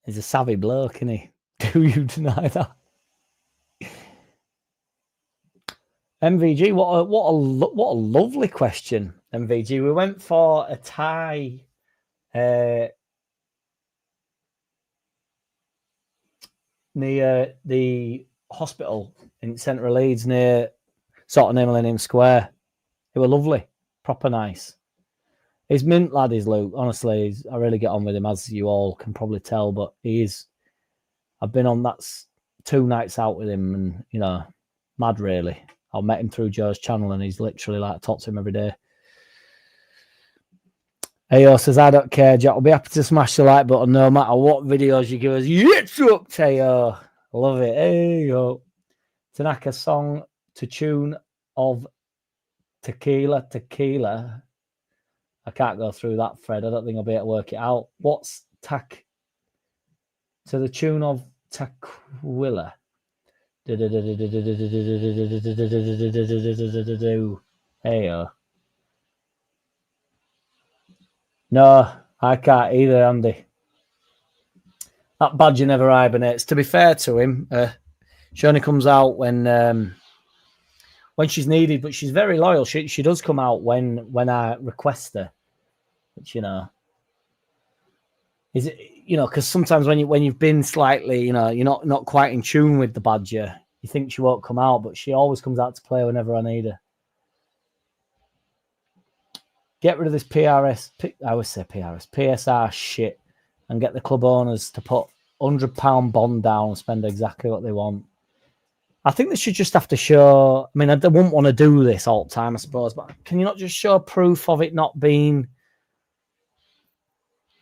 he's a savvy bloke, isn't he? Do you deny that? MVG, what a lovely question, MVG. We went for a tie near the hospital in centre of Leeds, near sort of near Millennium Square. It was lovely, proper nice. He's mint lad, is Luke. Honestly, I really get on with him, as you all can probably tell. But I've been on 2 nights out with him, and mad really. I met him through Joe's channel, and he's literally like, I talk to him every day. Ayo says, I don't care, Jack. I'll be happy to smash the like button no matter what videos you give us. It's up, Ayo. Love it. Ayo. Tanaka song to tune of Tequila. I can't go through that, Fred. I don't think I'll be able to work it out. What's to the tune of Tequila? Ayo. No, I can't either, Andy. That badger never hibernates. To be fair to him, she only comes out when she's needed, but she's very loyal. She does come out when I request her, which is it, because sometimes when you've been slightly, you're not quite in tune with the badger, you think she won't come out, but she always comes out to play whenever I need her. Get rid of this PSR shit, and get the club owners to put £100 bond down and spend exactly what they want. I think they should just have to show. I mean, they wouldn't want to do this all the time, I suppose, but can you not just show proof of it not being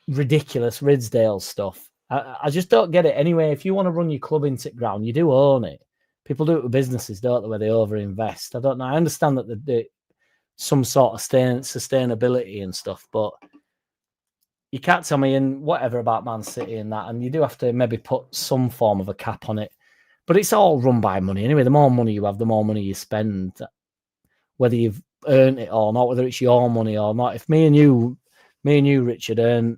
ridiculous Ridsdale stuff? I just don't get it. Anyway, if you want to run your club into the ground, you do own it. People do it with businesses, don't they, where they overinvest. I don't know. I understand that they some sort of sustainability and stuff, but you can't tell me in whatever about Man City and that, and you do have to maybe put some form of a cap on it. But it's all run by money. Anyway, the more money you have, the more money you spend, whether you've earned it or not, whether it's your money or not. If me and you, Richard, earn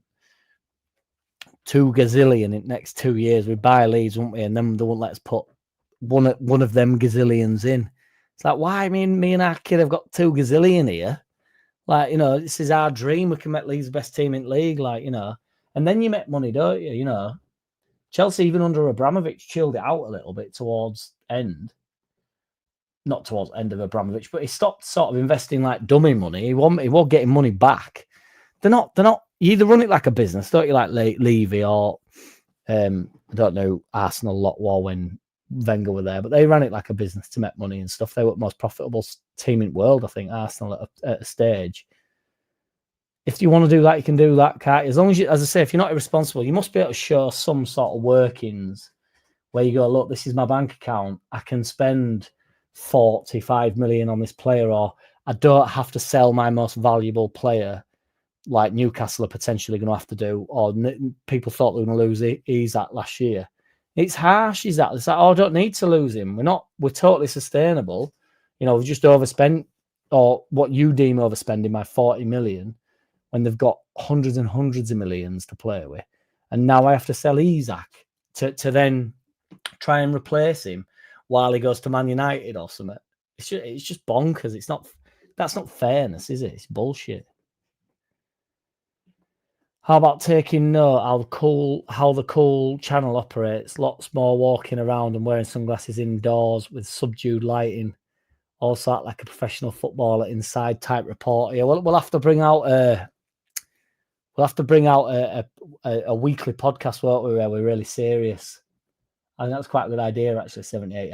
2 gazillion in the next 2 years, we'd buy Leeds, wouldn't we? And then they wouldn't let us put one of them gazillions in. It's like, why? Me and our kid have got 2 gazillion here. Like, this is our dream. We can make Leeds the best team in the league, and then you make money, don't you? Chelsea, even under Abramovich, chilled it out a little bit towards end. Not towards end of Abramovich, but he stopped sort of investing like dummy money. He was getting money back. They're not. You either run it like a business, don't you? Like Levy or I don't know, Arsenal lot war when Wenger were there, but they ran it like a business to make money and stuff. They were the most profitable team in the world, I think, Arsenal at a stage. If you want to do that, you can do that, can't you? As long as you, as I say, if you're not irresponsible, you must be able to show some sort of workings where you go, look, this is my bank account. I can spend 45 million on this player, or I don't have to sell my most valuable player like Newcastle are potentially going to have to do, or people thought they were going to lose Isak last year. It's harsh, is that? It's like, oh, I don't need to lose him. We're totally sustainable. We've just overspent, or what you deem overspending by 40 million when they've got hundreds and hundreds of millions to play with. And now I have to sell Isak to then try and replace him while he goes to Man United or something. It's just bonkers. That's not fairness, is it? It's bullshit. How about taking note how the cool channel operates? Lots more walking around and wearing sunglasses indoors with subdued lighting. Also act like a professional footballer inside type report here. We'll have to bring out a weekly podcast, won't we, where we're really serious. I think that's quite a good idea, actually. 78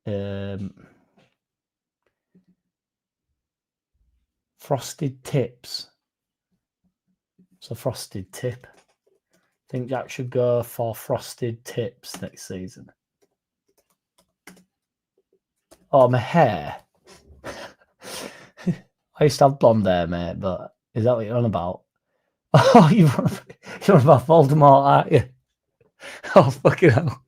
RPM. Frosted tips. So frosted tip. I think Jack should go for frosted tips next season. Oh, my hair. I used to have blonde hair, mate, but is that what you're on about? Oh, you're on about Voldemort, aren't you? Oh, fucking hell.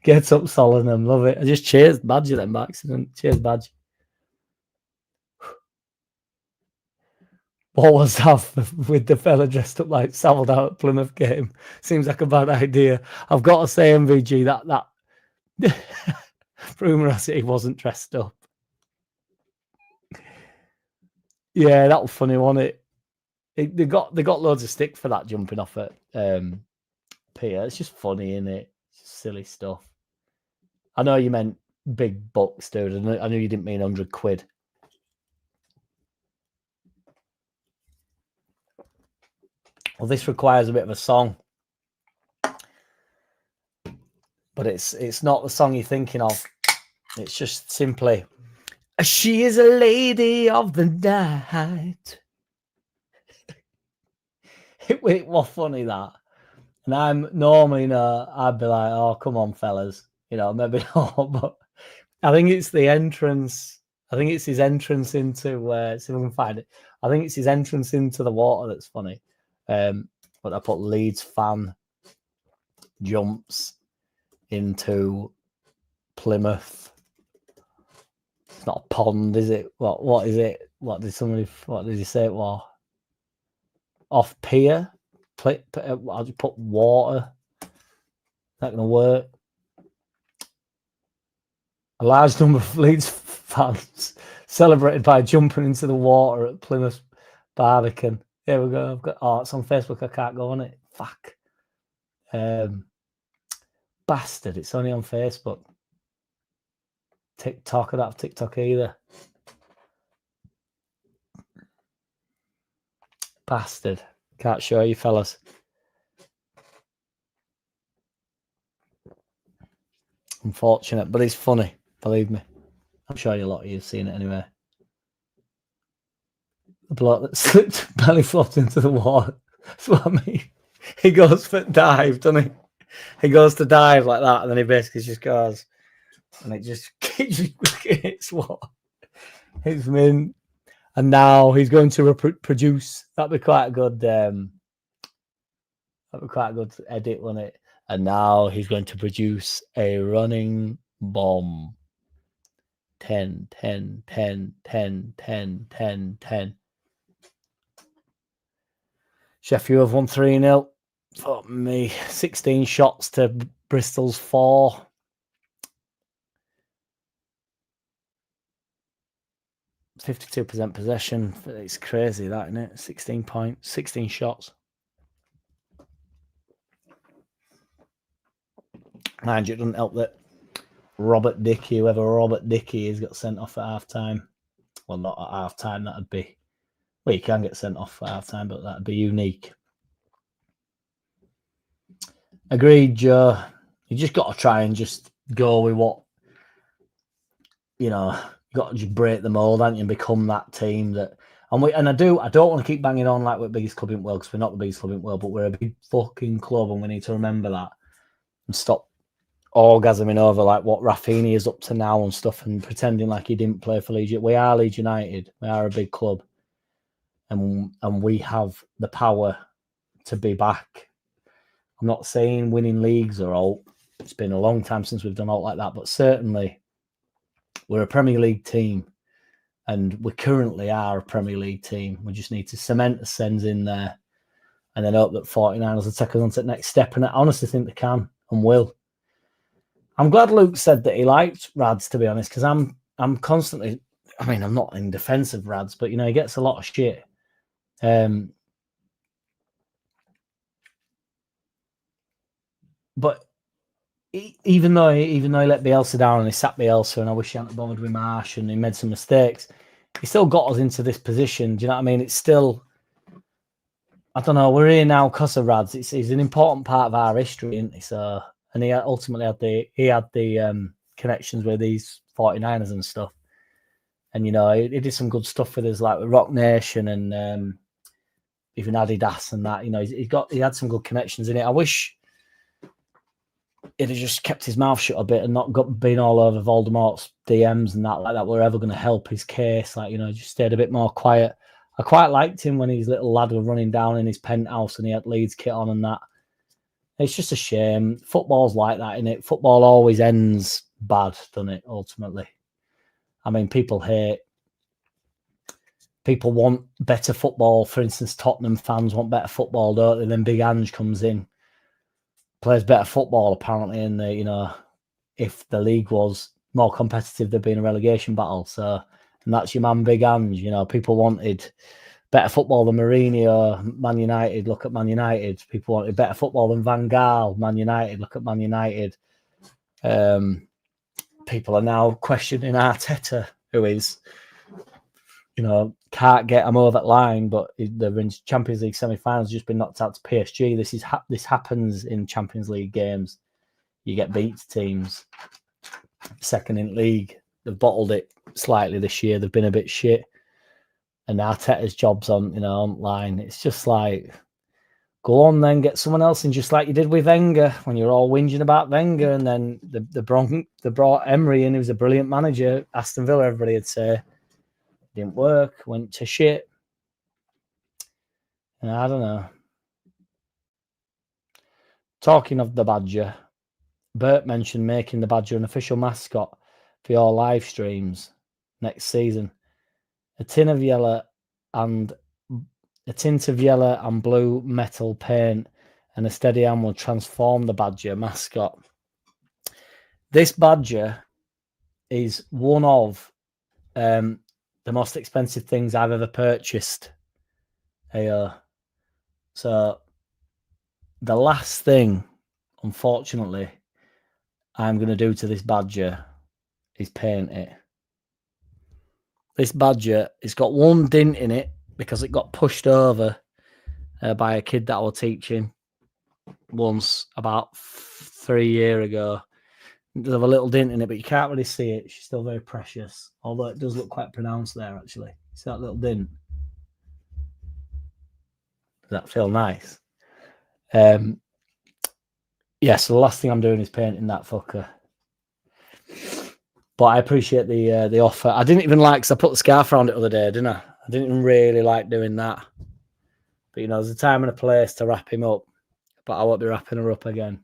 Get up, Solanum. Love it. I just cheers Badger then by accident. Cheers, Badger. What was that with the fella dressed up like Salvador at Plymouth game? Seems like a bad idea. I've got to say, MVG, that rumour has it he wasn't dressed up. Yeah, that was funny, wasn't it? They got loads of stick for that jumping off at Peter. It's just funny, isn't it? It's silly stuff. I know you meant big bucks, dude. I knew you didn't mean 100 quid. Well, this requires a bit of a song, but it's not the song you're thinking of. It's just simply, she is a lady of the night. It was funny, that. And I'm normally, I'd be like, oh, come on, fellas. Maybe not, but I think it's the entrance. I think it's his entrance into, see if I can find it. I think it's his entrance into the water that's funny. But I put Leeds fan jumps into Plymouth. It's not a pond, is it? What is it? What did he say it was? Off pier? I'll just put water. Not going to work. A large number of Leeds fans celebrated by jumping into the water at Plymouth Barbican. There we go. It's on Facebook. I can't go on it. Fuck. Bastard. It's only on Facebook. TikTok. I don't have TikTok either. Bastard. Can't show you, fellas. Unfortunate, but it's funny. Believe me. I'm sure a lot of you have seen it anyway. The bloke that slipped belly flopped into the water. That's what I mean. He goes for dive, doesn't he? He goes to dive like that, and then he basically just goes, and it just hits water. It's Ming, and now he's going to produce. That'd be quite a good. That'd be quite a good edit, wouldn't it? And now he's going to produce a running bomb. 10, 10, 10, 10, 10, 10, 10. Sheffield have won 3-0. Fuck me. 16 shots to Bristol's 4. %52 possession. It's crazy, that, isn't it? 16 points, 16 shots. Mind you, it doesn't help that Robert Dickey, whoever Robert Dickey is, got sent off at half time. Well, not at half time, that'd be. Well, you can get sent off at half time, but that'd be unique. Agreed, Joe. You just got to try and just go with what, you know, you got to just break the mold, haven't you, and become that team that. And I don't want to keep banging on like we're the biggest club in the world, because we're not the biggest club in the world, but we're a big fucking club, and we need to remember that and stop orgasming over like what Rafinha is up to now and stuff, and pretending like he didn't play for Leeds. We are Leeds United. We are a big club, and we have the power to be back. I'm not saying winning leagues are all. It's been a long time since we've done all like that, but certainly we're a Premier League team, and we currently are a Premier League team. We just need to cement the Sens in there, and then hope that 49ers will take us on to the next step. And I honestly think they can and will. I'm glad Luke said that he liked Rads, to be honest, because I'm constantly. I mean, I'm not in defence of Rads, but he gets a lot of shit. But even though he let Bielsa down and he sacked Bielsa, and I wish he hadn't bothered with Marsh and he made some mistakes, he still got us into this position. Do you know what I mean? It's still, I don't know, we're here now because of Rads. He's an important part of our history, isn't he? So, and he ultimately had the connections with these 49ers and stuff. And, he did some good stuff with us, like with Rock Nation and even Adidas and that. He had some good connections in it. I wish he'd have just kept his mouth shut a bit and not been all over Voldemort's DMs and that like that were ever going to help his case. Like, just stayed a bit more quiet. I quite liked him when his little lad was running down in his penthouse and he had Leeds kit on and that. It's just a shame. Football's like that, innit? Football always ends bad, doesn't it, ultimately? I mean, people want better football. For instance, Tottenham fans want better football, don't they? Then Big Ange comes in, plays better football, apparently, and if the league was more competitive, there'd be a relegation battle. So, and that's your man, Big Ange. People wanted better football than Mourinho, Man United. Look at Man United. People wanted better football than Van Gaal, Man United. Look at Man United. People are now questioning Arteta, who is, can't get them over that line, but they're in Champions League semi-finals, just been knocked out to PSG. This happens in Champions League games. You get beat teams. Second in league. They've bottled it slightly this year. They've been a bit shit. And Arteta's job's online. It's just like, go on then, get someone else in, just like you did with Wenger when you're all whinging about Wenger, and then they brought Emery in, who was a brilliant manager. Aston Villa, everybody would say, didn't work, went to shit. And I don't know. Talking of the Badger, Bert mentioned making the Badger an official mascot for your live streams next season. A tint of yellow and blue metal paint and a steady hand will transform the Badger mascot. This Badger is one of the most expensive things I've ever purchased. So the last thing, unfortunately, I'm going to do to this Badger is paint it. This Badger, it's got one dint in it because it got pushed over by a kid that I was teaching once about 3 years ago. It does have a little dint in it, but you can't really see it. She's still very precious, although it does look quite pronounced there, actually. See that little dint? Does that feel nice? So the last thing I'm doing is painting that fucker. But I appreciate the offer. I didn't even like, because I put the scarf around it the other day, didn't I? I didn't even really like doing that. But, there's a time and a place to wrap him up. But I won't be wrapping her up again.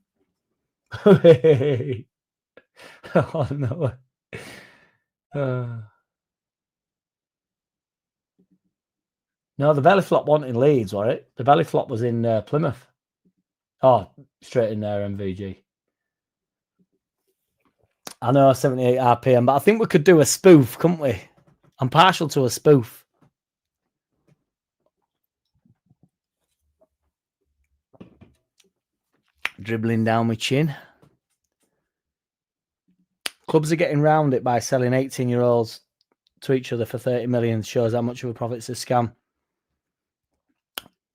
Oh, no. No, the belly flop wasn't in Leeds, was it? The belly flop was in Plymouth. Oh, straight in there, MVG. I know, 78 RPM, but I think we could do a spoof, couldn't we? I'm partial to a spoof. Dribbling down my chin. Clubs are getting round it by selling 18-year-olds to each other for 30 million. Shows how much of a profit's a scam.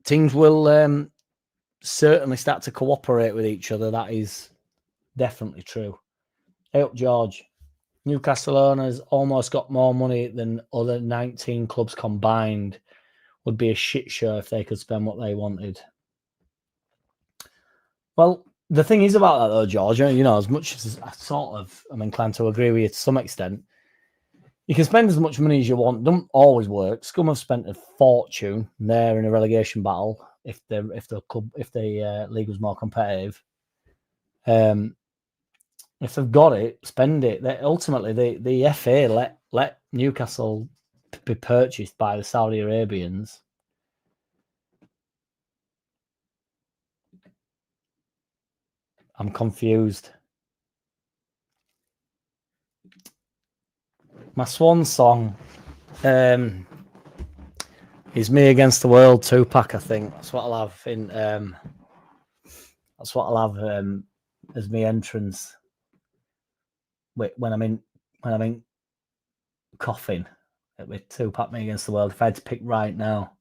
Teams will certainly start to cooperate with each other. That is definitely true. Hey up, George. Newcastle owners almost got more money than other 19 clubs combined. Would be a shit show if they could spend what they wanted. Well, the thing is about that though, George, as much as I'm inclined to agree with you to some extent, you can spend as much money as you want. Don't always work. Scum have spent a fortune there in a relegation battle if the league was more competitive. If they've got it, spend it. Ultimately, the FA let Newcastle be purchased by the Saudi Arabians. I'm confused. My swan song is "Me Against the World" 2-pack. I think that's what I'll have in. That's what I'll have as my entrance. When I'm in coughing with 2-pack "Me Against the World." If I had to pick right now,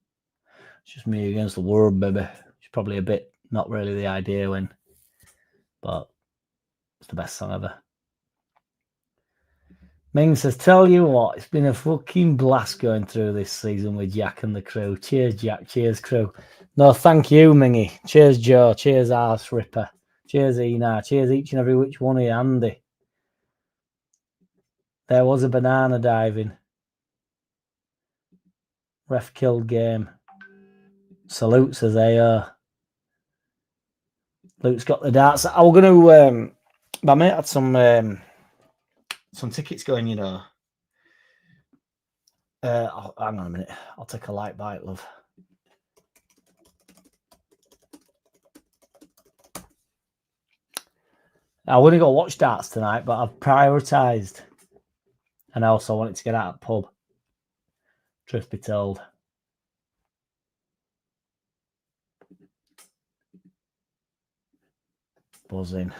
it's just "Me Against the World," baby. It's probably a bit not really the idea but it's the best song ever. Ming says, tell you what, it's been a fucking blast going through this season with Jack and the crew. Cheers, Jack. Cheers, crew. No, thank you, Mingy. Cheers, Joe. Cheers, Arse Ripper. Cheers, Ena. Cheers, each and every which one of you, Andy. There was a banana diving. Ref killed game. Salute, says AO. Luke's got the darts. I was going to... my mate had some tickets going, hang on a minute. I'll take a light bite, love. I wouldn't go watch darts tonight, but I've prioritised. And I also wanted to get out of the pub. Truth be told. Buzzing.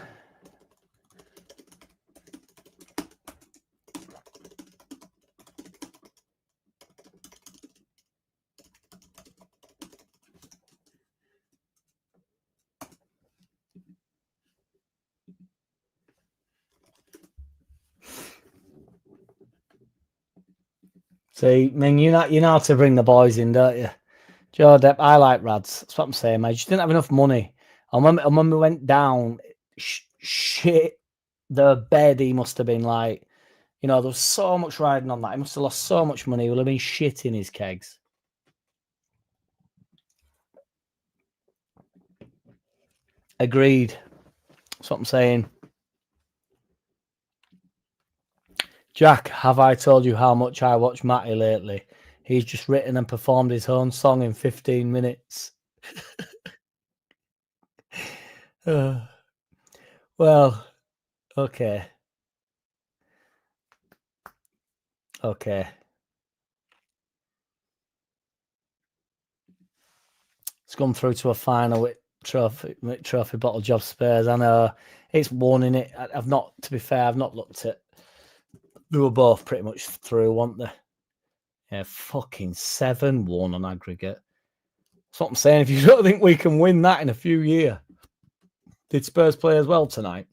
See, Ming, you know how to bring the boys in, don't you? Joe Depp, I like Rads. That's what I'm saying. I just didn't have enough money. And when we went down, shit, the bed he must have been like, there was so much riding on that. He must have lost so much money. He will have been shitting his kegs. Agreed. That's what I'm saying. Jack, have I told you how much I watch Matty lately? He's just written and performed his own song in 15 minutes. Well, okay. Okay. It's gone through to a final with trophy bottle job spares. I know it's one in it. I've not, to be fair, I've not looked at. They were both pretty much through, weren't they? Yeah, fucking 7-1 on aggregate. That's what I'm saying. If you don't think we can win that in a few years. Did Spurs play as well tonight?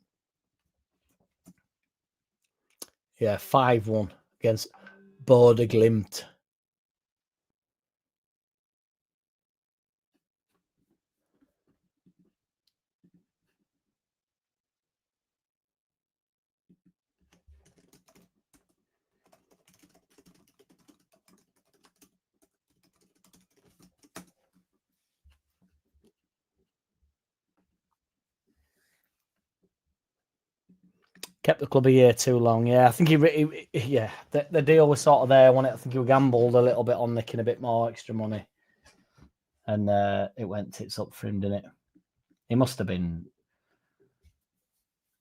Yeah, 5-1 against Border Glimt. Kept the club a year too long. Yeah, I think the deal was sort of there, wasn't it? I think he gambled a little bit on nicking a bit more extra money. And it went tits up for him, didn't it? He must have been.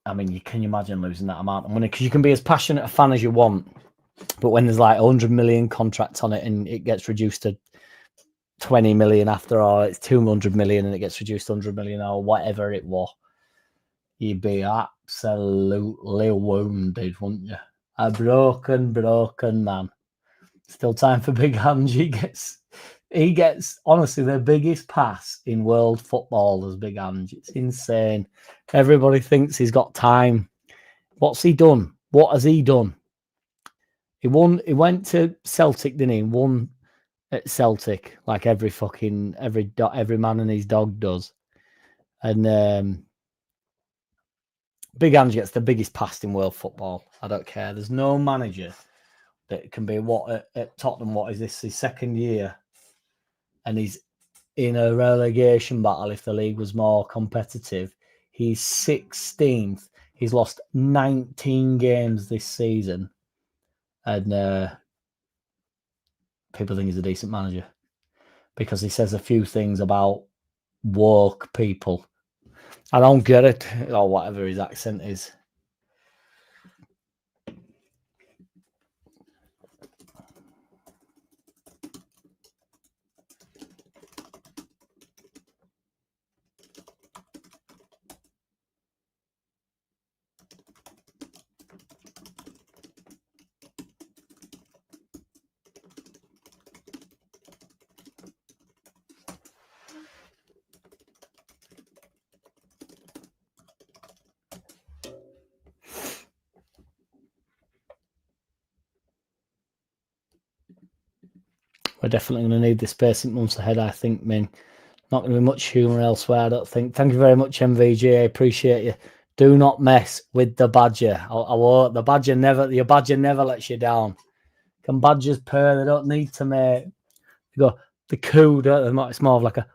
I mean, can you imagine losing that amount of money? Because you can be as passionate a fan as you want, but when there's like 100 million contract on it and it gets reduced to 20 million after all, it's 200 million and it gets reduced to 100 million or whatever it was, you'd be absolutely wounded, wouldn't you? A broken man. Still time for Big Angie gets He gets, honestly, the biggest pass in world football as Big Ange. It's insane. Everybody thinks he's got time. What's he done? What has he done? He won. He went to Celtic, didn't he? Won at Celtic, like every man and his dog does. And Big Ange gets the biggest pass in world football. I don't care. There's no manager that can be at Tottenham. What is this? His second year, and he's in a relegation battle. If the league was more competitive, he's 16th. He's lost 19 games this season, and people think he's a decent manager because he says a few things about woke people. I don't get it, or whatever his accent is. We're definitely going to need this patient months ahead, I think, Ming. Not going to be much humour elsewhere, I don't think. Thank you very much, MVG. I appreciate you. Do not mess with the badger. I won't. Your badger never lets you down. Can badgers purr? They don't need to, mate. You go, the coo, don't they? It's more of like a...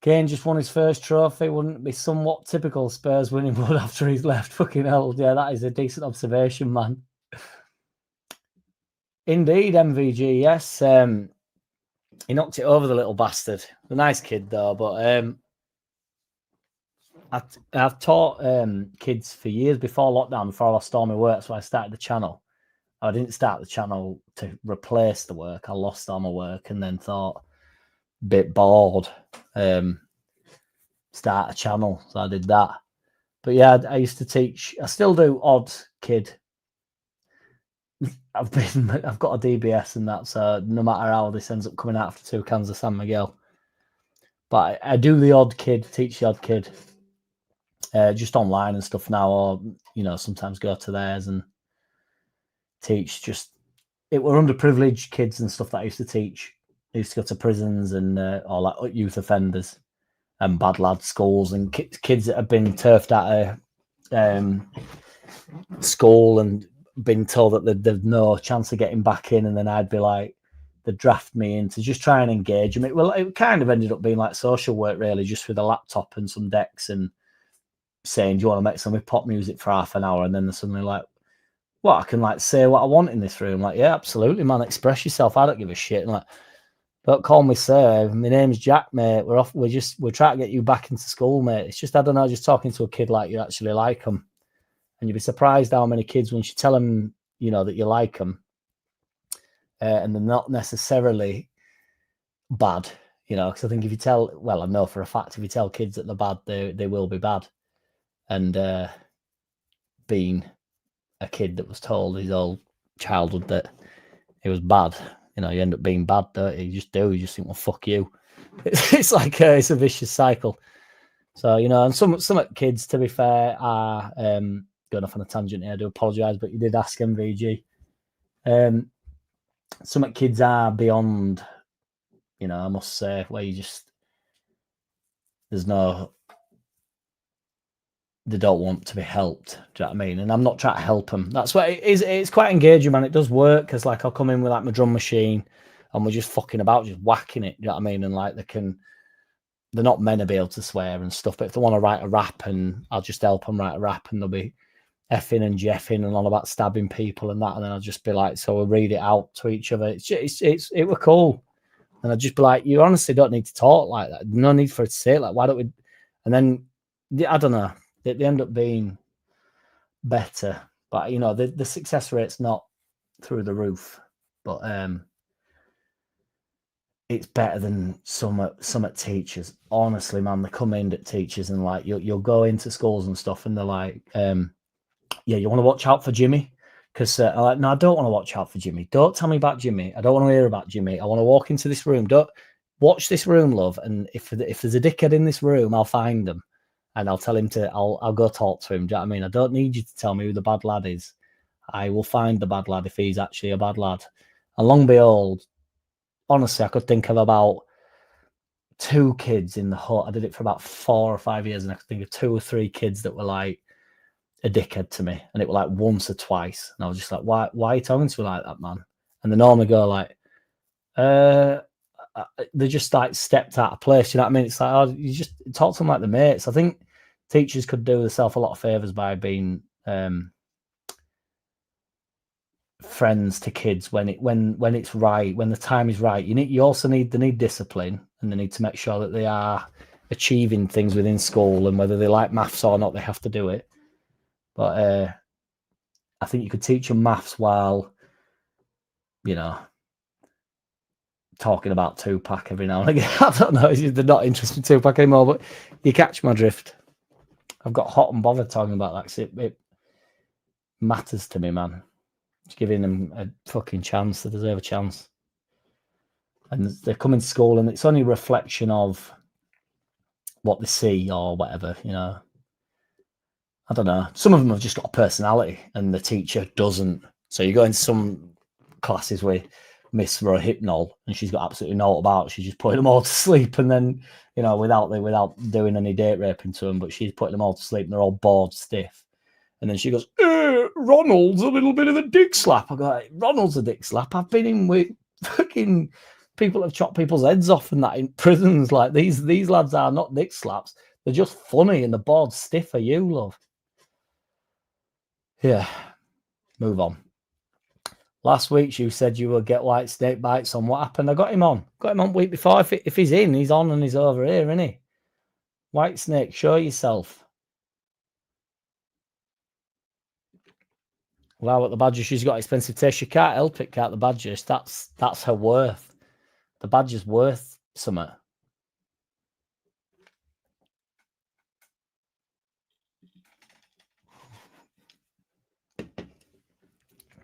Kane just won his first trophy. Wouldn't it be somewhat typical Spurs winning one after he's left? Fucking hell. Yeah, that is a decent observation, man. Indeed, MVG, yes. He knocked it over, the little bastard. A nice kid, though. But I've taught kids for years before lockdown, before I lost all my work, so I started the channel. I didn't start the channel to replace the work. I lost all my work and then thought, a bit bored, start a channel. So I did that. But yeah, I used to teach. I still do odd kid. I've got a DBS and that, so no matter how this ends up coming out after 2 cans of San Miguel. But I do the odd kid, teach the odd kid, just online and stuff now, or sometimes go to theirs and teach. It were underprivileged kids and stuff that I used to teach. I used to go to prisons and or like youth offenders and bad lad schools and kids that have been turfed out of school and been told that there's no chance of getting back in, and then I'd be like, they'd draft me in to just try and engage them. It kind of ended up being like social work, really, just with a laptop and some decks and saying, do you want to make some pop music for half an hour? And then they're suddenly like, well, I can say what I want in this room. Like, yeah, absolutely, man, express yourself. I don't give a shit. And like, don't call me sir. My name's Jack, mate. We're trying to get you back into school, mate. It's just, I don't know, just talking to a kid like you actually like them. And you'd be surprised how many kids, once you tell them, that you like them, and they're not necessarily bad, because I think if you I know for a fact, if you tell kids that they're bad, they will be bad. And being a kid that was told his whole childhood that he was bad, you end up being bad, don't you? You just do. You just think, well, fuck you. It's like it's a vicious cycle. So, and some kids, to be fair, are going off on a tangent here. I do apologise, but you did ask MVG. Some kids are beyond, I must say, where they don't want to be helped. Do you know what I mean? And I'm not trying to help them. That's why it's quite engaging, man. It does work, because like I'll come in with like my drum machine and we're just fucking about, just whacking it. Do you know what I mean? And like they're not meant to be able to swear and stuff, but if they want to write a rap, and I'll just help them write a rap, and they'll be effing and jeffing and all about stabbing people and that, and then I'll just be like, so we'll read it out to each other. It were cool, and I'd just be like, you honestly don't need to talk like that. No need for it to say it. Like, why don't we? And then I don't know. They end up being better, but the success rate's not through the roof, but it's better than some teachers. Honestly, man, they come in at teachers and like you'll go into schools and stuff, and they're like, yeah, you want to watch out for Jimmy? Because I'm like, no, I don't want to watch out for Jimmy. Don't tell me about Jimmy. I don't want to hear about Jimmy. I want to walk into this room. Don't watch this room, love. And if there's a dickhead in this room, I'll find him and I'll tell him I'll go talk to him. Do you know what I mean? I don't need you to tell me who the bad lad is. I will find the bad lad if he's actually a bad lad. And long behold, honestly, I could think of about 2 kids in the hut. I did it for about 4 or 5 years, and I could think of 2 or 3 kids that were like a dickhead to me, and it were like once or twice, and I was just like, why are you talking to me like that, man? And they normally go like, they just like stepped out of place. You know what I mean? It's like, oh, you just talk to them like the mates. I think teachers could do themselves a lot of favors by being friends to kids when it's right, when the time is right. You also need discipline, and they need to make sure that they are achieving things within school, and whether they like maths or not, they have to do it. But I think you could teach them maths while, talking about Tupac every now and again. I don't know, they're not interested in Tupac anymore, but you catch my drift. I've got hot and bothered talking about that, because it matters to me, man. Just giving them a fucking chance. They deserve a chance. And they're coming to school, and it's only a reflection of what they see or whatever, I don't know. Some of them have just got a personality, and the teacher doesn't. So you go into some classes with Miss Rohypnol, and she's got absolutely no about. She's just putting them all to sleep, and then without doing any date raping to them, but she's putting them all to sleep, and they're all bored stiff. And then she goes, Ronald's a little bit of a dick slap. I go, hey, Ronald's a dick slap. I've been in with fucking people have chopped people's heads off and that in prisons. Like these lads are not dick slaps. They're just funny, and the board stiff. Are you, love? Yeah. Move on. Last week you said you would get white snake bites on. What happened? I got him on. Week before. If he's in, he's on, and he's over here, isn't he? White snake, show yourself. Wow, at the Badger, she's got expensive taste. She can't help it, can't the Badger? That's her worth. The Badger's worth something.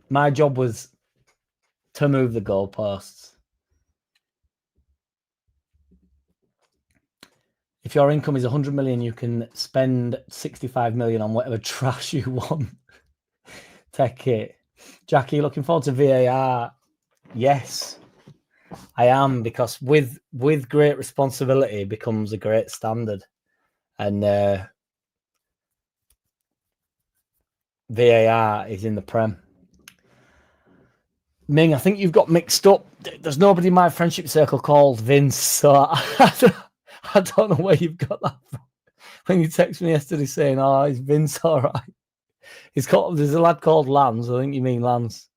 My job was to move the goalposts. If your income is 100 million, you can spend 65 million on whatever trash you want. Take it. Jackie, looking forward to VAR. Yes, I am, because with great responsibility becomes a great standard. And VAR is in the Prem. Ming, I think you've got mixed up. There's nobody in my friendship circle called Vince, so I don't know where you've got that from. When you texted me yesterday saying, "Oh, is Vince all right?" There's a lad called Lance. I think you mean Lance.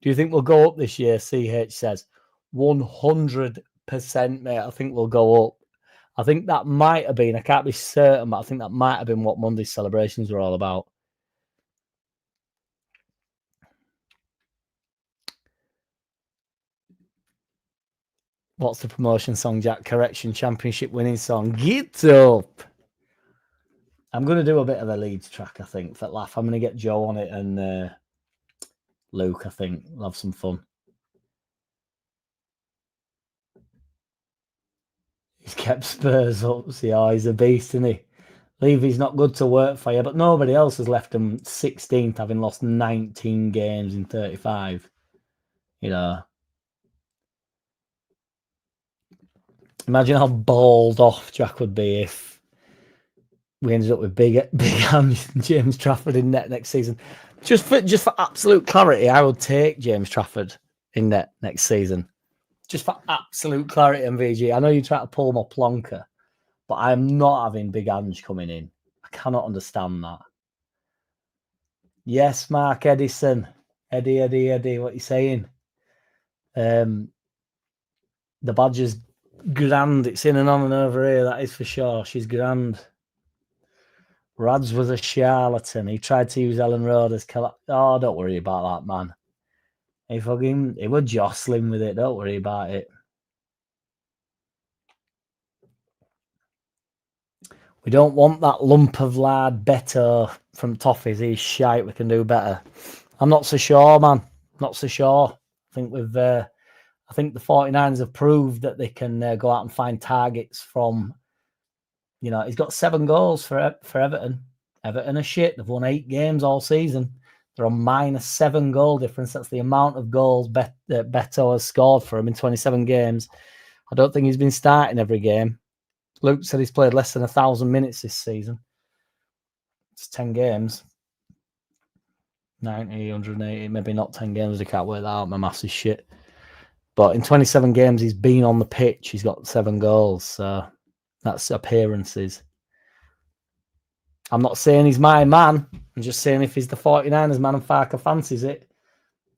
Do you think we'll go up this year? CH says 100%, mate. I think we'll go up. I think that might have been, I can't be certain, but I think that might have been what Monday's celebrations were all about. What's the promotion song, Jack? Correction, championship winning song. Get up. I'm going to do a bit of a Leeds track, I think, for laugh. I'm going to get Joe on it and Luke, I think. We'll have some fun. He's kept Spurs up. See, he's a beast, isn't he? Levy's not good to work for you, but nobody else has left him 16th, having lost 19 games in 35. Imagine how balled off Jack would be if we ended up with big James Trafford in net next season. Just for absolute clarity, I would take James Trafford in net next season. Just for absolute clarity, MVG. I know you try to pull my plonker, but I'm not having Big Ange coming in. I cannot understand that. Yes, Mark Edison. Eddie, what are you saying? The Badger's grand. It's in and on and over here, that is for sure. She's grand. Rads was a charlatan. He tried to use Ellen Road as Oh, don't worry about that, man. He was jostling with it. Don't worry about it. We don't want that lump of lard Beto from Toffees. He's shite. We can do better. I'm not so sure, man. Not so sure. I think the 49ers have proved that they can go out and find targets from, he's got 7 goals for Everton. Everton are shit. They've won 8 games all season. They're on -7 goal difference. That's the amount of goals Beto has scored for him in 27 games. I don't think he's been starting every game. Luke said he's played less than 1,000 minutes this season. It's 10 games. 90, 180, maybe not 10 games. I can't work that out. My maths is shit. But in 27 games, he's been on the pitch. He's got 7 goals. So that's appearances. I'm not saying he's my man. I'm just saying if he's the 49ers man and Farker fancies it.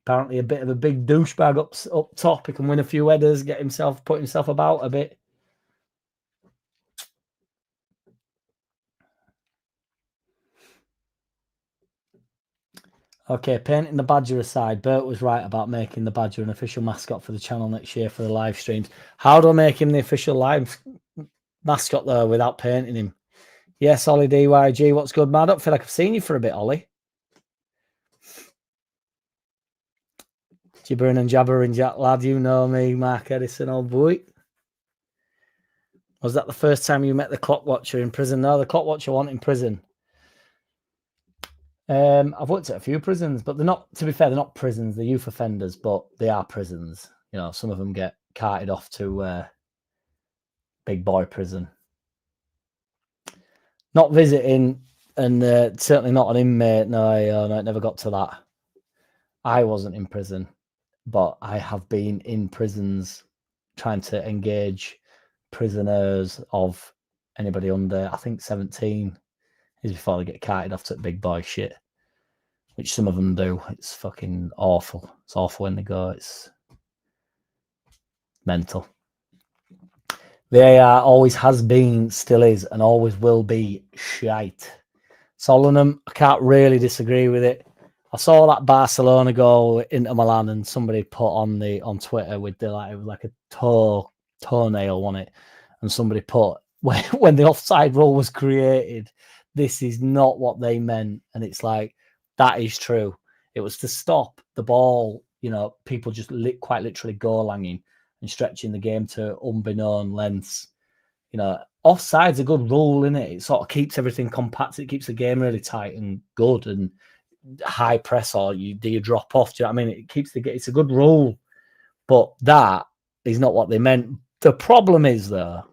Apparently a bit of a big douchebag up top. He can win a few headers, put himself about a bit. Okay, painting the Badger aside, Bert was right about making the Badger an official mascot for the channel next year for the live streams. How do I make him the official live mascot, though, without painting him? Yes, Ollie DYG, what's good, man? I don't feel like I've seen you for a bit, Ollie. Gibbering and jabbering, Jack lad, you know me, Mark Edison, old boy. Was that the first time you met the clock watcher in prison? No, the clock watcher wasn't in prison. I've worked at a few prisons, but they're not, to be fair, they're not prisons. They're youth offenders, but they are prisons. Some of them get carted off to big boy prison. Not visiting, and certainly not an inmate. No, it never got to that. I wasn't in prison, but I have been in prisons trying to engage prisoners of anybody under, I think, 17 is before they get carted off to big boy shit, which some of them do. It's fucking awful. It's awful when they go. It's mental. VAR always has been, still is, and always will be shite. Solanum, I can't really disagree with it. I saw that Barcelona goal into Milan, and somebody put on Twitter with it was like a toenail on it, and somebody put when the offside rule was created, this is not what they meant, and it's like that is true. It was to stop the ball, people just quite literally goal-langing and stretching the game to unbeknown lengths. Offside's a good rule, isn't it? It sort of keeps everything compact. It keeps the game really tight and good, and high press, or do you drop off? Do you know what I mean? It keeps it's a good rule, but that is not what they meant. The problem is, though,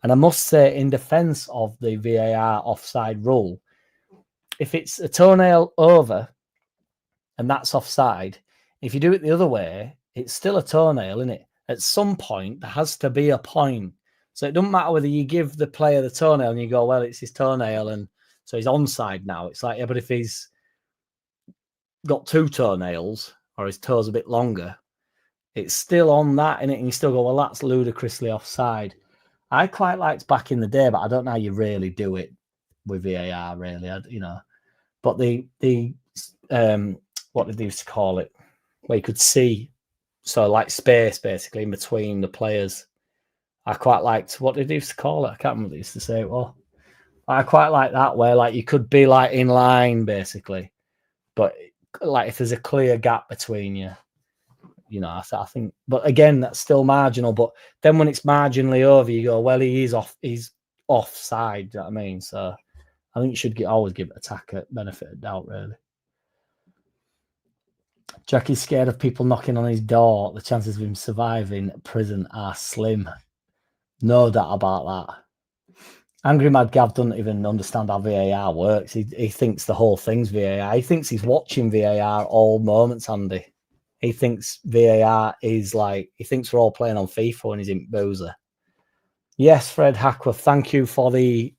and I must say, in defense of the VAR offside rule, if it's a toenail over and that's offside, if you do it the other way, it's still a toenail, isn't it? At some point, there has to be a point. So it doesn't matter whether you give the player the toenail and you go, well, it's his toenail, and so he's onside now. It's like, yeah, but if he's got 2 toenails or his toe's a bit longer, it's still on that, innit? And you still go, well, that's ludicrously offside. I quite liked back in the day, but I don't know how you really do it with VAR, really. But the what did they used to call it? Where you could see, so like space basically in between the players. I quite liked, what did they used to call it? I can't remember what they used to say it. Well, I quite like that, where like you could be like in line basically, but like if there's a clear gap between you, I think, but again, that's still marginal. But then when it's marginally over, you go, well, he's offside. Do you know what I mean? So I think you should always give attacker benefit of doubt, really. Jackie's scared of people knocking on his door. The chances of him surviving prison are slim. No doubt about that. Angry Mad Gav doesn't even understand how VAR works. He thinks the whole thing's VAR. He thinks he's watching VAR all moments, Andy. He thinks VAR is like, he thinks we're all playing on FIFA when he's in Boozer. Yes, Fred Hackworth, thank you for the,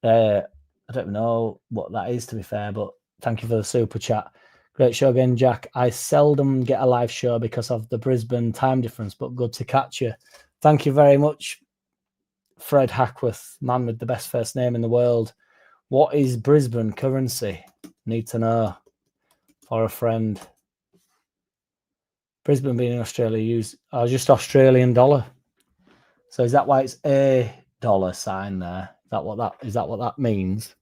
I don't know what that is, to be fair, but thank you for the super chat. Great show again, Jack. I seldom get a live show because of the Brisbane time difference, but good to catch you. Thank you very much, Fred Hackworth, man with the best first name in the world. What is Brisbane currency? Need to know for a friend. Brisbane being in Australia use just Australian dollar. So is that why it's a dollar sign there? Is that what that means?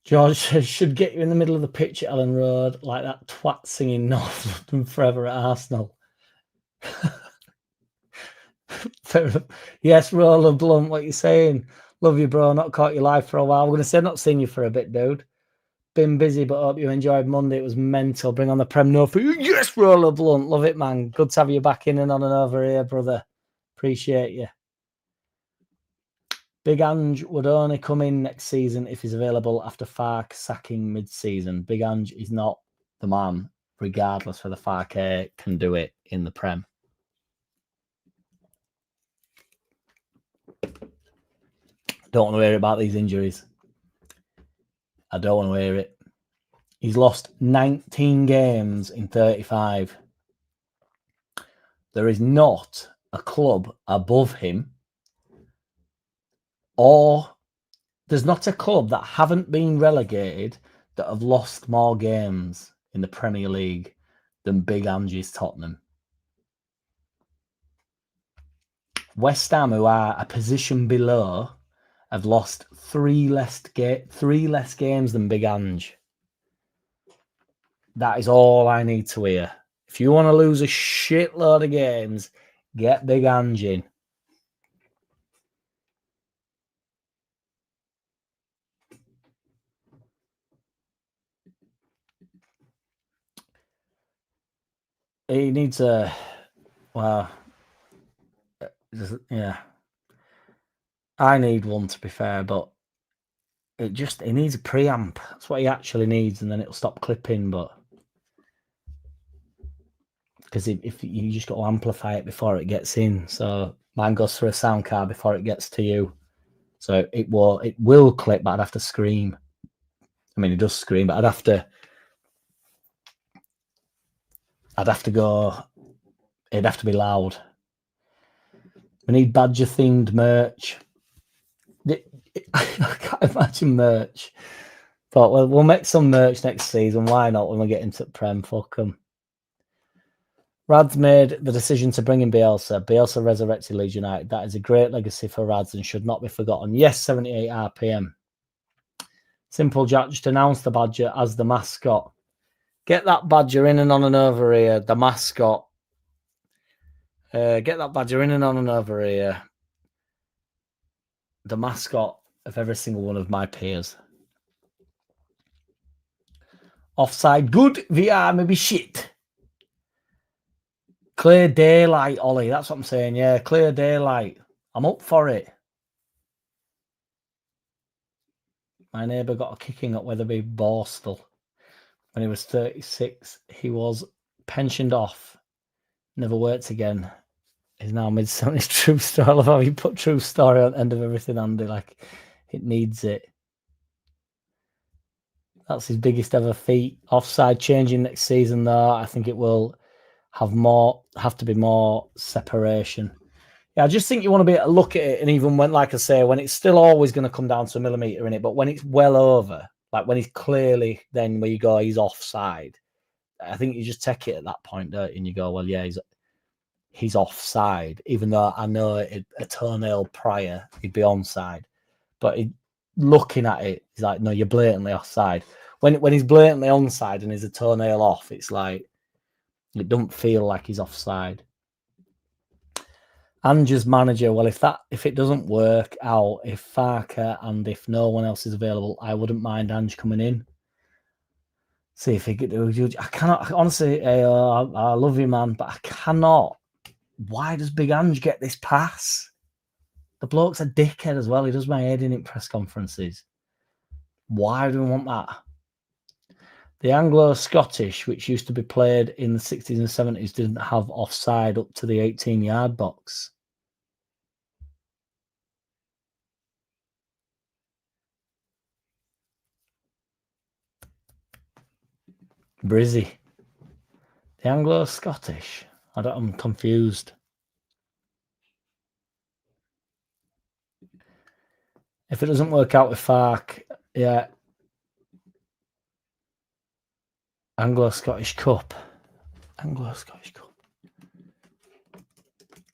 George says, should get you in the middle of the pitch at Ellen Road, like that twat singing North London Forever at Arsenal. Yes, Roller Blunt, what you saying? Love you, bro. Not caught you live for a while. We're going to say not seen you for a bit, dude. Been busy, but hope you enjoyed Monday. It was mental. Bring on the Prem No for you. Yes, Roller Blunt. Love it, man. Good to have you back in and on and over here, brother. Appreciate you. Big Ange would only come in next season if he's available after Farke sacking mid-season. Big Ange is not the man, regardless whether Farke can do it in the Prem. Don't want to hear about these injuries. I don't want to hear it. He's lost 19 games in 35. There is not a club above him, or there's not a club that haven't been relegated that have lost more games in the Premier League than Big Ange's Tottenham. West Ham, who are a position below, have lost three less games than Big Ange. That is all I need to hear. If you want to lose a shitload of games, get Big Ange in. He needs a, well, yeah. I need one, to be fair, but he needs a preamp. That's what he actually needs, and then it'll stop clipping. But because if you just got to amplify it before it gets in, so mine goes through a sound card before it gets to you, so it will clip, but I'd have to scream. I mean, it does scream, but I'd have to go. It'd have to be loud. We need Badger themed merch. I can't imagine merch, but we'll make some merch next season. Why not? When we get into Prem, fuck them. Rad's made the decision to bring in Bielsa. Bielsa resurrected Leeds United. That is a great legacy for Rads and should not be forgotten. Yes, 78 RPM. Simple Jack just announced the Badger as the mascot. Get that Badger in and on and over here. The mascot. Get that Badger in and on and over here. The mascot of every single one of my peers. Offside good, VR maybe shit. Clear daylight, Ollie. That's what I'm saying. Yeah, clear daylight. I'm up for it. My neighbour got a kicking at Wetherby Borstal. When he was 36, he was pensioned off. Never worked again. He's now mid-70s. True story. I love how you put true story on the end of everything, Andy. Like, it needs it. That's his biggest ever feat. Offside changing next season, though. I think it will have to be more separation. Yeah, I just think you want to be able to look at it, and even when, like I say, when it's still always going to come down to a millimetre in it, but when it's well over, like when he's clearly then where you go, he's offside. I think you just take it at that point, don't you? And you go, well, yeah, he's offside, even though I know a toenail prior he'd be onside. But looking at it, he's like, no, you're blatantly offside. When he's blatantly onside and he's a toenail off, it's like it don't feel like he's offside. Ange's manager, well, if it doesn't work out, if Farke and if no one else is available, I wouldn't mind Ange coming in. See if he could do. I cannot, honestly, I love you, man, but I cannot. Why does Big Ange get this pass? The bloke's a dickhead as well. He does my head in at press conferences. Why do we want that? The Anglo-Scottish, which used to be played in the 60s and 70s, didn't have offside up to the 18-yard box. Brizzy. The Anglo-Scottish. I'm confused. If it doesn't work out with Farke, yeah. Anglo-Scottish Cup. Anglo-Scottish Cup.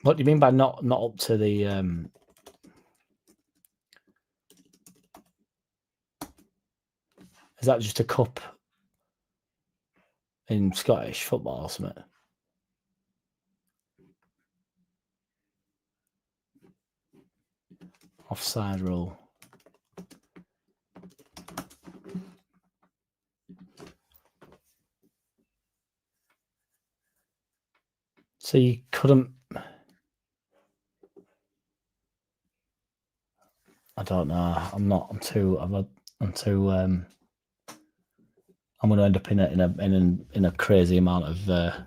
What do you mean by not up to the Is that just a cup in Scottish football or something? Offside rule. So you couldn't. I don't know. I'm not. I'm too. I'm too. I'm going to end up in a crazy amount of. I'm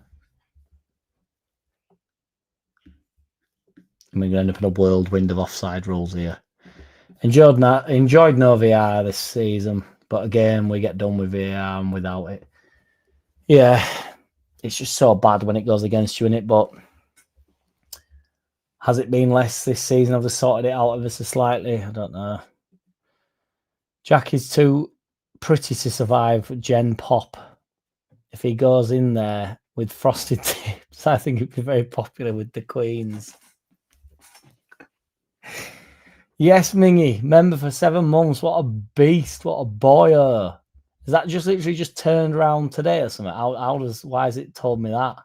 going to end up in a whirlwind of offside rules here. Enjoyed no VAR this season, but again, we get done with VAR and without it. Yeah, it's just so bad when it goes against you, innit? But has it been less this season? Have they sorted it out ever so slightly? I don't know. Jack is too pretty to survive Gen Pop. If he goes in there with frosted tips, I think it'd be very popular with the Queens. Yes, Mingy, member for 7 months. What a beast! What a boy! Is that just literally just turned around today or something? Why has it told me that?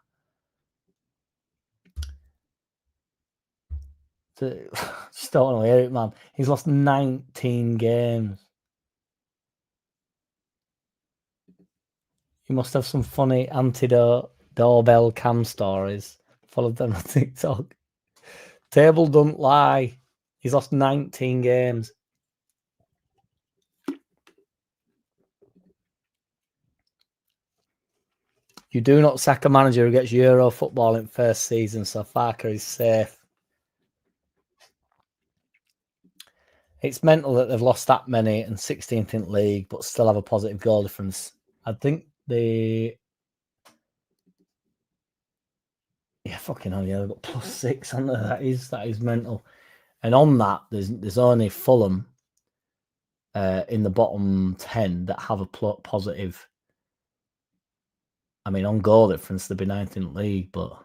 Just don't want to hear it, man. He's lost 19 games. You must have some funny antidote doorbell cam stories. Followed them on TikTok. Table don't lie. He's lost 19 games. You do not sack a manager who gets Euro football in first season, so Farker is safe. It's mental that they've lost that many and 16th in league, but still have a positive goal difference. I think fucking hell, yeah, they've got +6 on there. That is mental. And on that, there's only Fulham in the bottom 10 that have a positive. I mean, on goal difference, they'd be 9th in league, but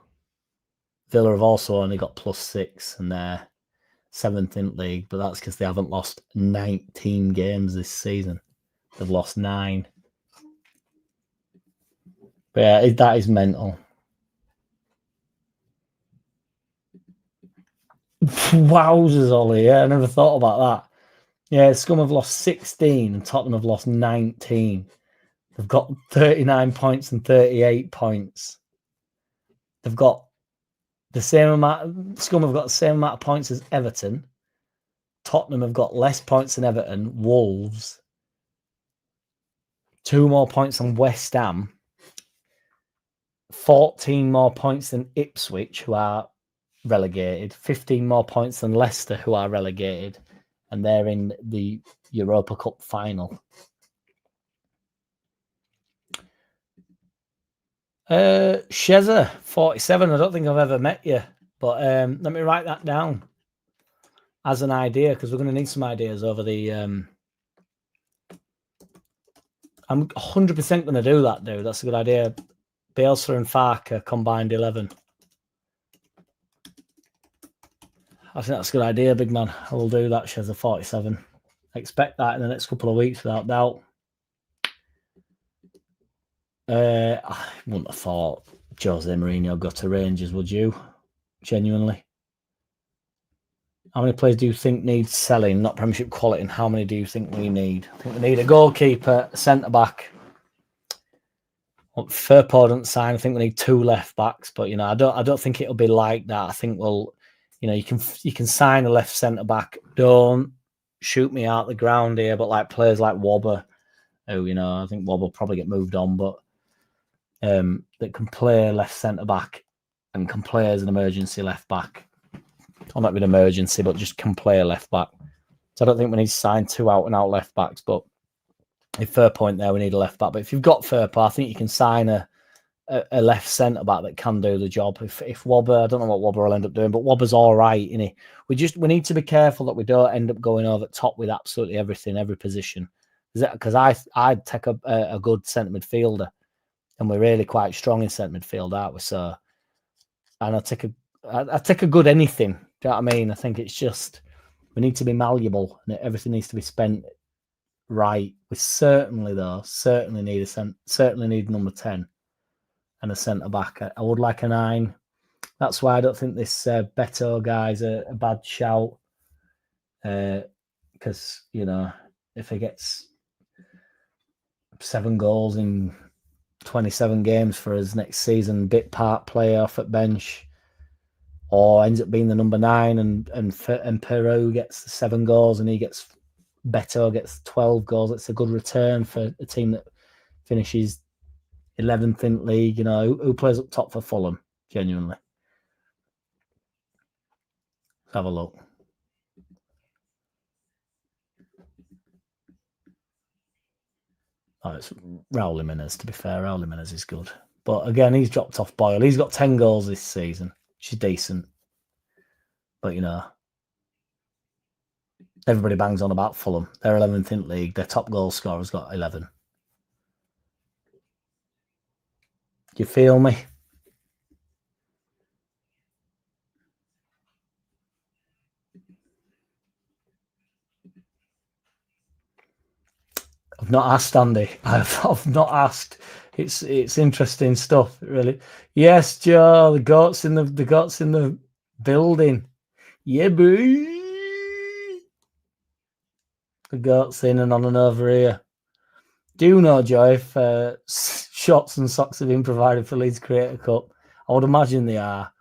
Villa have also only got +6 and they're 7th in league, but that's because they haven't lost 19 games this season. They've lost 9. But yeah, that is mental. Wowzers, Ollie. Yeah, I never thought about that. Yeah, Scum have lost 16 and Tottenham have lost 19. They've got 39 points and 38 points. They've got the same amount. Scum have got the same amount of points as Everton. Tottenham have got less points than Everton. Wolves, 2 more points than West Ham. 14 more points than Ipswich, who are relegated. 15 more points than Leicester, who are relegated. And they're in the Europa Cup final. Sheza, 47. I don't think I've ever met you, but let me write that down as an idea because we're going to need some ideas over the. I'm 100% going to do that, dude. That's a good idea. Bielsa and Farker combined 11. I think that's a good idea, big man. I will do that, Sheza, 47. Expect that in the next couple of weeks, without doubt. I wouldn't have thought Jose Mourinho got to Rangers, would you? Genuinely. How many players do you think need selling, not Premiership quality, and how many do you think we need? I think we need a goalkeeper, a centre-back. Firpo doesn't sign. I think we need 2 left-backs, but, I don't think it'll be like that. I think you can sign a left centre-back. Don't shoot me out the ground here, but like players like Wobber, who, I think Wobber will probably get moved on, but that can play left centre-back and can play as an emergency left-back. Or not an emergency, but just can play a left-back. So I don't think we need to sign 2 out-and-out left-backs, but if Firpo there, we need a left-back. But if you've got Firpo, I think you can sign a left centre-back that can do the job. If Wobber, I don't know what Wobber will end up doing, but Wobber's all right. We need to be careful that we don't end up going over the top with absolutely everything, every position. Because I'd take a good centre midfielder, and we're really quite strong in centre midfield, aren't we? So, and I take a good anything. Do you know what I mean? I think it's just we need to be malleable, and everything needs to be spent right. We certainly need number 10 and a centre back. I would like a 9. That's why I don't think this Beto guy's a bad shout. Because, if he gets 7 goals in 27 games for us next season, bit part player off at bench, or ends up being the number 9 and Peru gets 7 goals and Beto gets 12 goals, it's a good return for a team that finishes 11th in league. Who plays up top for Fulham, genuinely? Let's have a look. Oh, it's Raul Jimenez, to be fair. Raul Jimenez is good. But again, he's dropped off Boyle. He's got 10 goals this season, which is decent. But, everybody bangs on about Fulham. They're 11th in league. Their top goal scorer's got 11. Do you feel me? I've not asked, Andy. I've not asked. It's interesting stuff, really. Yes, Joe. The goats in the building. Yeah, boy. The goats in and on and over here. Do you know, Joe, if shots and socks have been provided for Leeds Creator Cup? I would imagine they are.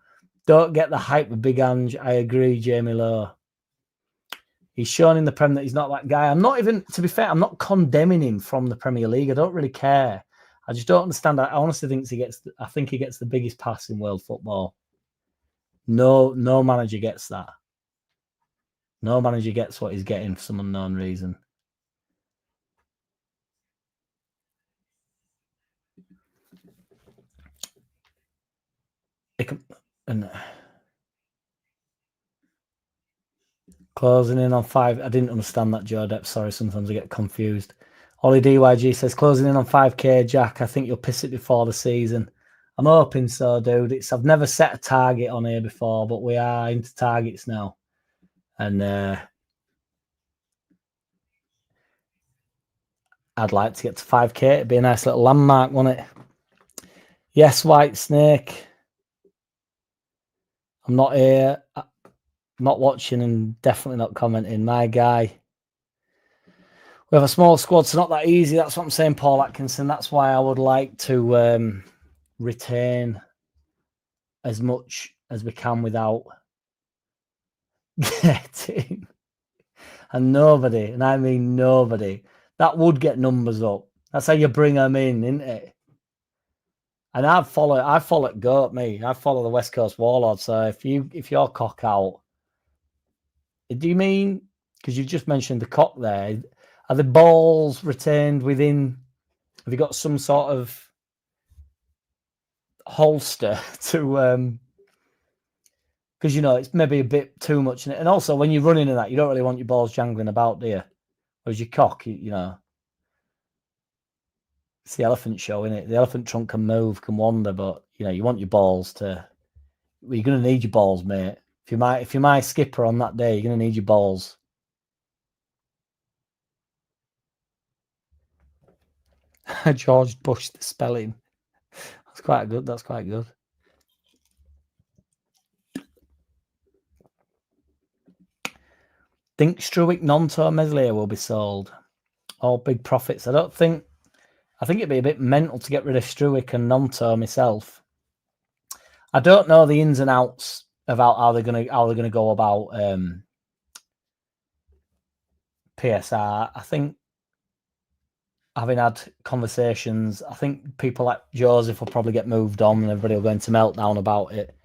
Don't get the hype with Big Ange. I agree, Jamie Lowe. He's shown in the Prem that he's not that guy. I'm not even, to be fair, I'm not condemning him from the Premier League. I don't really care. I just don't understand. I honestly think he gets the biggest pass in world football. No manager gets that. No manager gets what he's getting for some unknown reason. Closing in on 5. I didn't understand that, Joe Depp. Sorry, sometimes I get confused. Ollie DYG says, closing in on 5k, Jack. I think you'll piss it before the season. I'm hoping so, dude. I've never set a target on here before, but we are into targets now. And I'd like to get to 5k. It'd be a nice little landmark, wouldn't it? Yes, White Snake. I'm not here. I'm not watching and definitely not commenting. My guy. We have a small squad, so not that easy. That's what I'm saying, Paul Atkinson. That's why I would like to retain as much as we can without getting. And nobody, and I mean nobody, that would get numbers up. That's how you bring them in, isn't it? And I follow Goat, me. I follow the West Coast Warlord. So if you're cock out, do you mean, because you've just mentioned the cock there, are the balls retained within, have you got some sort of holster to, because, it's maybe a bit too much. And also when you're running in that, you don't really want your balls jangling about, do you? Whereas your cock, it's the elephant show, isn't it? The elephant trunk can move, can wander, but you want your balls to. Well, you're going to need your balls, mate. If you're my skipper on that day, you're going to need your balls. George Bush, the spelling. That's quite good. Think Struick non-tour Meslier will be sold. All big profits. I think it'd be a bit mental to get rid of Struick and non-tour myself. I don't know the ins and outs about how they're gonna go about PSR. I think, having had conversations, I think people like Joseph will probably get moved on and everybody will go into meltdown about it.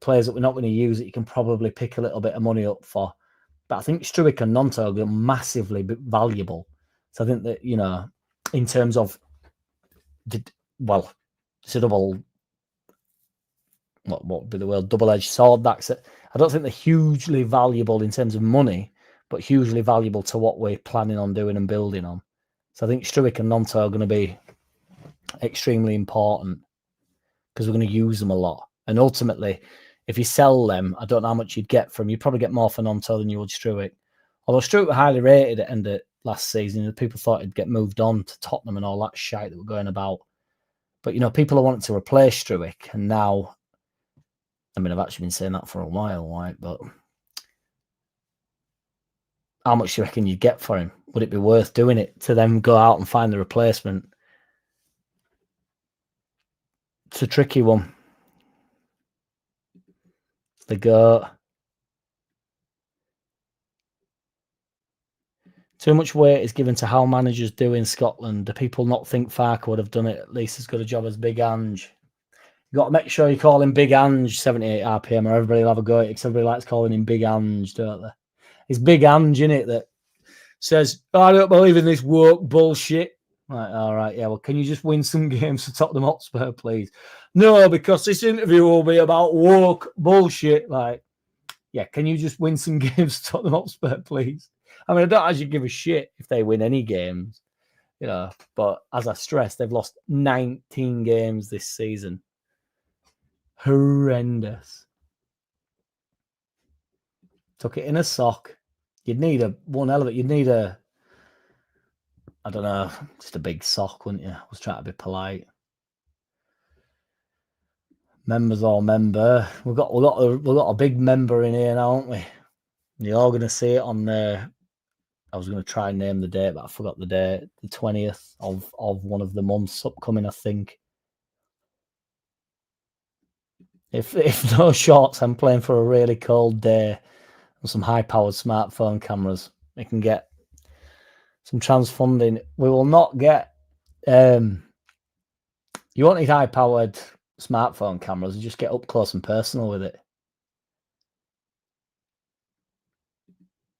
Players that we're not going to use that you can probably pick a little bit of money up for. But I think Struick and Nonto are massively valuable. So I think that, in terms of, it's a double, what would be the word, double-edged sword. I don't think they're hugely valuable in terms of money, but hugely valuable to what we're planning on doing and building on. So I think Struick and Nonto are going to be extremely important because we're going to use them a lot. And ultimately, if you sell them, I don't know how much you'd get from. You'd probably get more for Nonto than you would Struick. Although Struick were highly rated at end of last season. People thought he'd get moved on to Tottenham and all that shite that were going about. But, people are wanting to replace Struick, and now, I've actually been saying that for a while, right? But how much do you reckon you'd get for him? Would it be worth doing it to then go out and find the replacement? It's a tricky one. The goat. Too much weight is given to how managers do in Scotland. Do people not think Farke would have done it at least as good a job as Big Ange? You got to make sure you call him Big Ange 78 RPM, or everybody will have a go at it, because everybody likes calling him Big Ange, don't they? It's Big Ange, innit, that says, I don't believe in this woke bullshit. Right, all right, yeah, well, can you just win some games to Tottenham Hotspur, please? No, because this interview will be about woke bullshit. Like, yeah, can you just win some games to Tottenham Hotspur, please? I don't actually give a shit if they win any games, but as I stressed, they've lost 19 games this season. Horrendous. Took it in a sock. You'd need one element. You'd need I don't know, just a big sock, wouldn't you? I was trying to be polite. Members all member. We've got a big member in here now, haven't we? You're all going to see it on there. I was going to try and name the date, but I forgot the date. The 20th of one of the months upcoming, I think. If no shorts, I'm playing for a really cold day and some high-powered smartphone cameras. We can get some transfunding. We will not get... you won't need high-powered smartphone cameras. You just get up close and personal with it.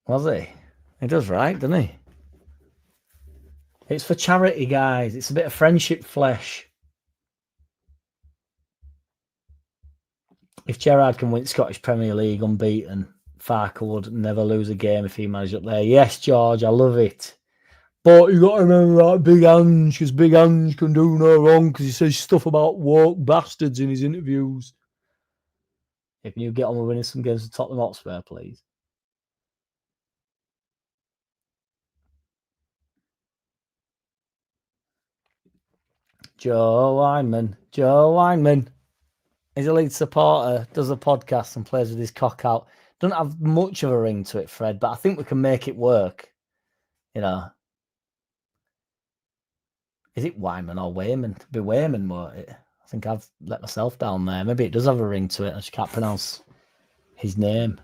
Was he? He does right, doesn't he? It's for charity, guys. It's a bit of friendship flesh. If Gerrard can win Scottish Premier League unbeaten, Farke would never lose a game if he managed up there. Yes, George, I love it. But you got to remember that Big Ange, because Big Ange can do no wrong because he says stuff about woke bastards in his interviews. Yeah, can you get on with winning some games to Tottenham Hotspur, please? Joe Weinman. He's a Leeds supporter, does a podcast and plays with his cock out. Doesn't have much of a ring to it, Fred, but I think we can make it work. Is it Wyman or Wayman? It'd be Wayman, won't it? I think I've let myself down there. Maybe it does have a ring to it. I just can't pronounce his name.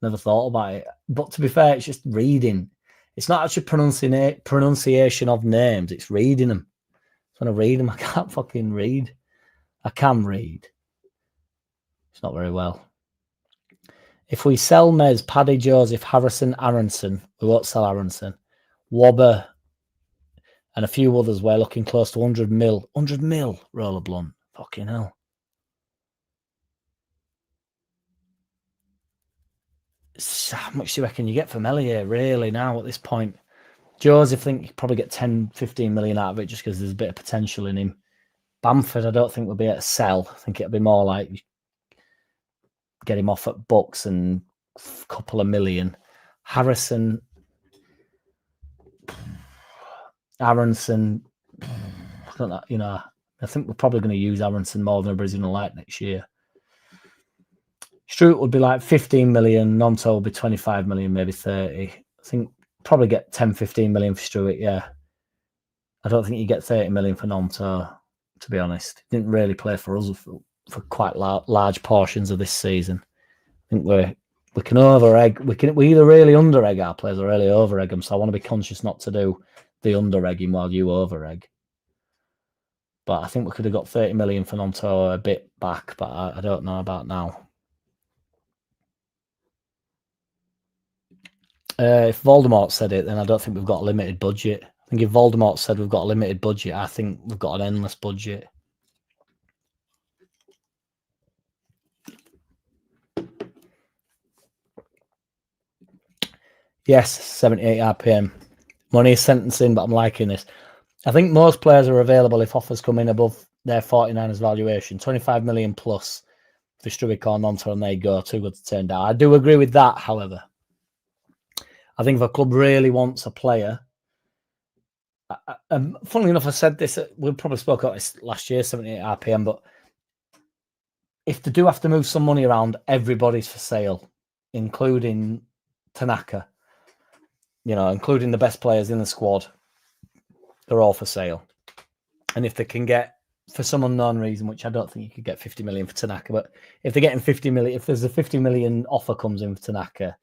Never thought about it. But to be fair, it's just reading. It's not actually pronunciation of names. It's reading them. When I read them, I can't fucking read. I can read. It's not very well. If we sell Mez, Paddy, Joseph, Harrison, Aronson, we won't sell Aronson. Wobber and a few others, we're looking close to 100 mil. 100 mil, Roller Blunt. Fucking hell. How much do you reckon you get from Elliot, really, now at this point? Joseph, I think you could probably get 10, 15 million out of it just because there's a bit of potential in him. Bamford, I don't think we'll be able to sell. I think it'll be more like get him off at bucks and a couple of million. Harrison, Aronson, I don't know, I think we're probably going to use Aronson more than everybody's going to like next year. Struick would be like 15 million. Nonto will be 25 million, maybe 30. I think probably get 10, 15 million for Struick, yeah. I don't think you get 30 million for Nonto, to be honest. He didn't really play for us for quite large portions of this season. I think we can over-egg. We either really under-egg our players or really over-egg them, so I want to be conscious not to do the under-egging while you over-egg. But I think we could have got 30 million for Nonto a bit back, but I don't know about now. If Voldemort said it, then I don't think we've got a limited budget. I think if Voldemort said we've got a limited budget, I think we've got an endless budget. Yes, 78 RPM. Money is sentencing, but I'm liking this. I think most players are available if offers come in above their 49ers valuation. 25 million plus for Struick or Nonto, and they go. Too good to turn down. I do agree with that, however. I think if a club really wants a player, Funnily enough, I said this. We probably spoke about this last year, 78 RPM. But if they do have to move some money around, everybody's for sale, including Tanaka. Including the best players in the squad. They're all for sale. And if they can get, for some unknown reason, which I don't think you could get 50 million for Tanaka, but if they're getting 50 million, if there's a 50 million offer comes in for Tanaka,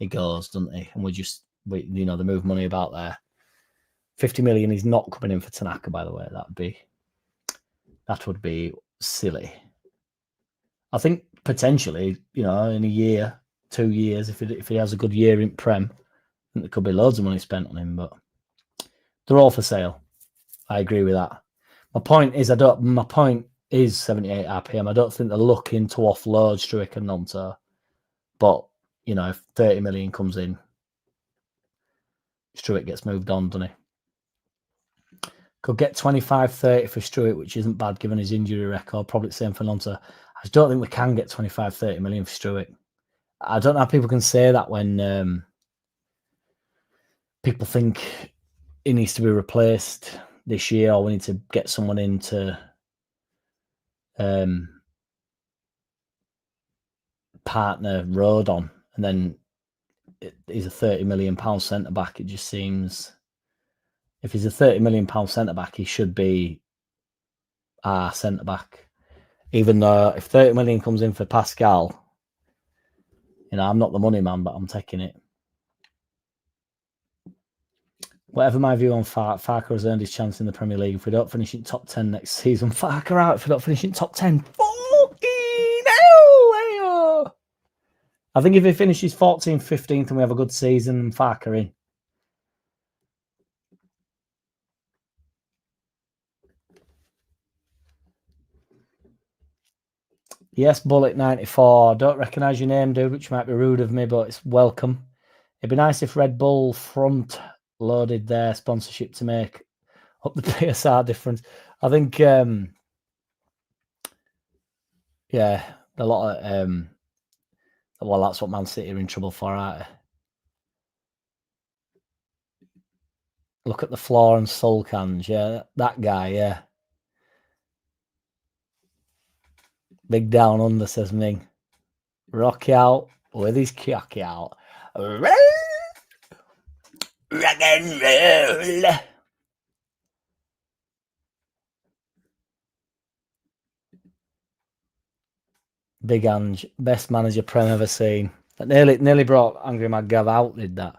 it goes, doesn't it? And they move money about there. 50 million is not coming in for Tanaka, by the way. That would be silly. I think potentially, in a year, 2 years, if he has a good year in Prem, I think there could be loads of money spent on him, but they're all for sale. I agree with that. My point is 78 RPM. I don't think they're looking to offload Struik and Nonto. But, if 30 million comes in, Struik gets moved on, doesn't he? Could get 25, 30 for Struik, which isn't bad given his injury record. Probably the same for Nonto. I just don't think we can get 25, 30 million for Struik. I don't know how people can say that when people think he needs to be replaced this year, or we need to get someone in to partner Road on, and then he's a £30 million centre back. It just seems, if he's a £30 million centre back, he should be our centre back. Even though if 30 million comes in for Pascal, I'm not the money man, but I'm taking it. Whatever my view on Farker has earned his chance in the Premier League. If we don't finish in top 10 next season, Farker out. If we don't finish in top 10, fucking hell! I think if he finishes 14th, 15th, and we have a good season, Farker in. Yes, Bullet 94. Don't recognise your name, dude, which might be rude of me, but it's welcome. It'd be nice if Red Bull front loaded their sponsorship to make up the PSR difference. I think, a lot of, well, that's what Man City are in trouble for, aren't they? Look at the floor and soul cans, yeah, that guy, yeah. Big down under, says Ming. Rocky out with his cocky out. Rock and roll. Big Ange, best manager Prem ever seen. That nearly brought Angry Mad Gav out, did that.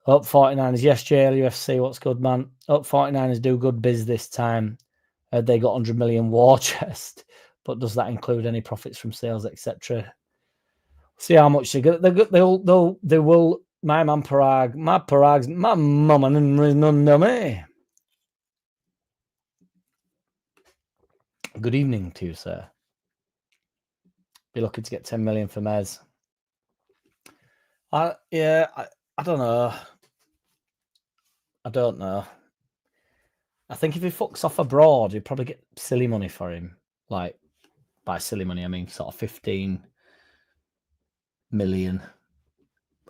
Up 49ers, yes, JLUFC, what's good, man? Up 49ers do good biz this time. They got 100 million war chest, but does that include any profits from sales, etc.? See how much they get. They will. My man Parag, my Parag's my mum and none of me. Good evening to you, sir. Be looking to get 10 million for Mez. I don't know. I don't know. I think if he fucks off abroad, you'd probably get silly money for him. Like, by silly money, I mean sort of 15 million.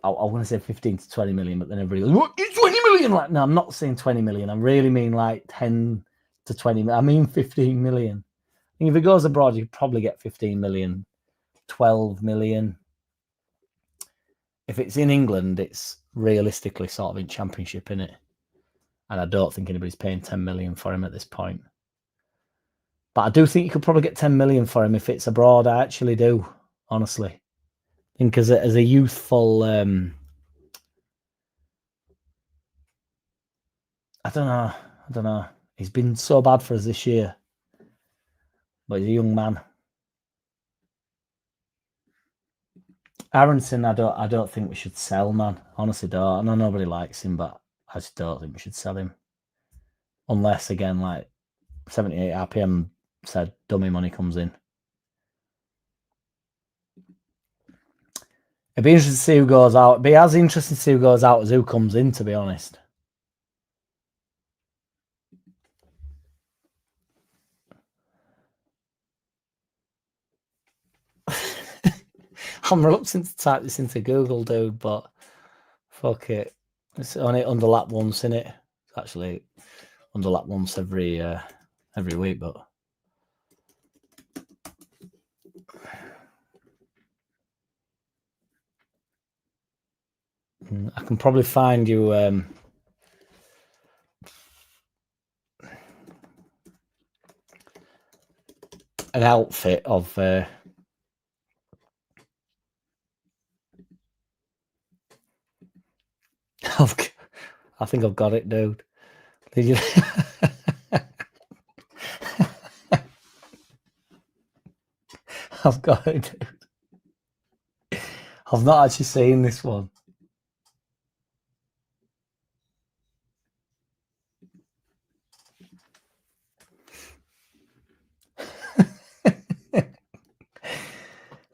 I want to say 15 to 20 million, but then everybody goes, what, 20 million? Like, no, I'm not saying 20 million. I really mean like 10 to 20 million. I mean 15 million. I think if he goes abroad, you'd probably get 15 million, 12 million. If it's in England, it's realistically sort of in Championship, innit? And I don't think anybody's paying 10 million for him at this point. But I do think you could probably get 10 million for him if it's abroad. I actually do, honestly. I think as a youthful, I don't know. He's been so bad for us this year. But he's a young man. Aronson, I don't think we should sell, man. Honestly, don't. I know nobody likes him, but I just don't think we should sell him. Unless, again, like 78 RPM said, dummy money comes in. It'd be interesting to see who goes out. It'd be as interesting to see who goes out as who comes in, to be honest. I'm reluctant to type this into Google, dude, but fuck it. It's only Underlap once, innit? Actually, Underlap once every week, but I can probably find you an outfit of. I think I've got it, dude. Did you? I've got it, dude. I've not actually seen this one.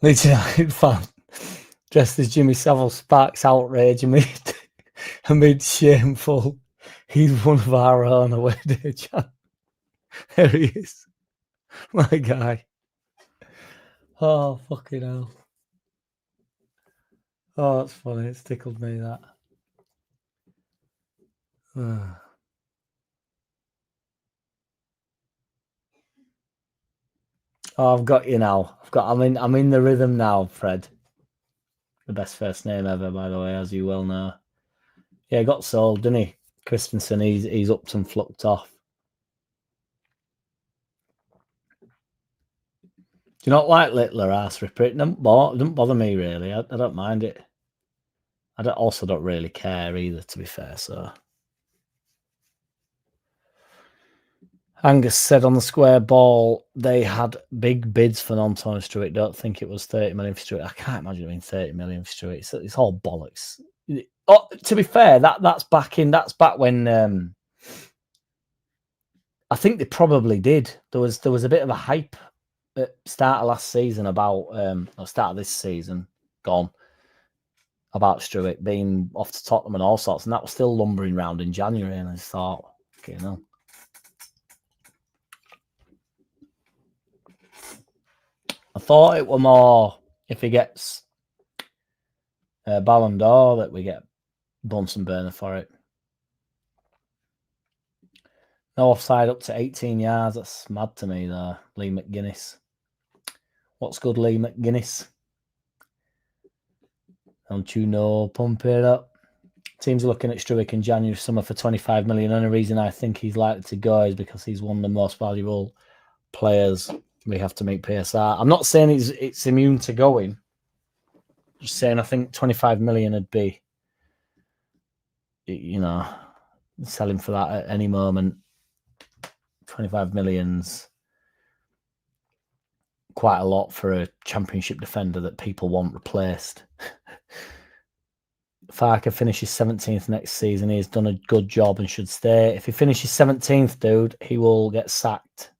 Leeds United fan dressed as Jimmy Savile sparks outrage amid shameful. He's one of our own away day chat. There he is. My guy. Oh, fucking hell. Oh, that's funny. It's tickled me, that. Oh, I've got you now. I'm in the rhythm now, Fred. The best first name ever, by the way, as you well know. Yeah, got sold, didn't he? Christensen, he's upped and flucked off. Do you not like Littler, ass ripper? It doesn't bother me, really. I don't mind it. I also don't really care either, to be fair, so... Angus said on the square ball they had big bids for Antonio Stewart. Don't think it was 30 million for Stewart. I can't imagine it being 30 million for Stewart. It's all bollocks. Oh, to be fair, that's back when I think they probably did. There was a bit of a hype at start of last season about or start of this season gone about Stewart being off to Tottenham and all sorts, and that was still lumbering around in January, and I just thought, okay, no. I thought it were more if he gets Ballon d'Or that we get Bunsen burner for it. No offside up to 18 yards. That's mad to me, though. Lee McGuinness. What's good, Lee McGuinness? Don't you know? Pump it up. Teams are looking at Struijk in January summer for 25 million. The only reason I think he's likely to go is because he's one of the most valuable players we have to meet PSR. I'm not saying it's immune to going. Just saying I think 25 million would be, you know, selling for that at any moment. 25 million's quite a lot for a championship defender that people want replaced. Farker finishes 17th next season. He's done a good job and should stay. If he finishes 17th, dude, he will get sacked.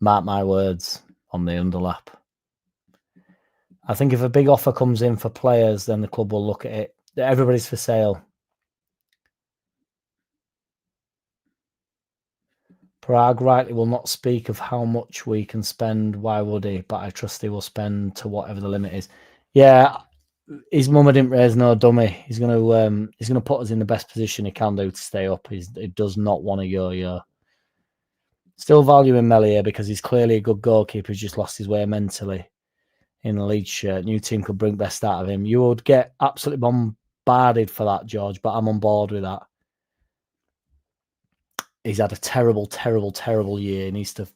Mark my words on the Underlap. I think if a big offer comes in for players, then the club will look at it. Everybody's for sale. Prague rightly will not speak of how much we can spend. Why would he? But I trust he will spend to whatever the limit is. Yeah, his mum didn't raise no dummy. He's gonna put us in the best position he can do to stay up. He does not want to yo-yo. Still valuing Melier because he's clearly a good goalkeeper. He's just lost his way mentally in the Leeds shirt. New team could bring best out of him. You would get absolutely bombarded for that, George, but I'm on board with that. He's had a terrible, terrible, terrible year. He needs to,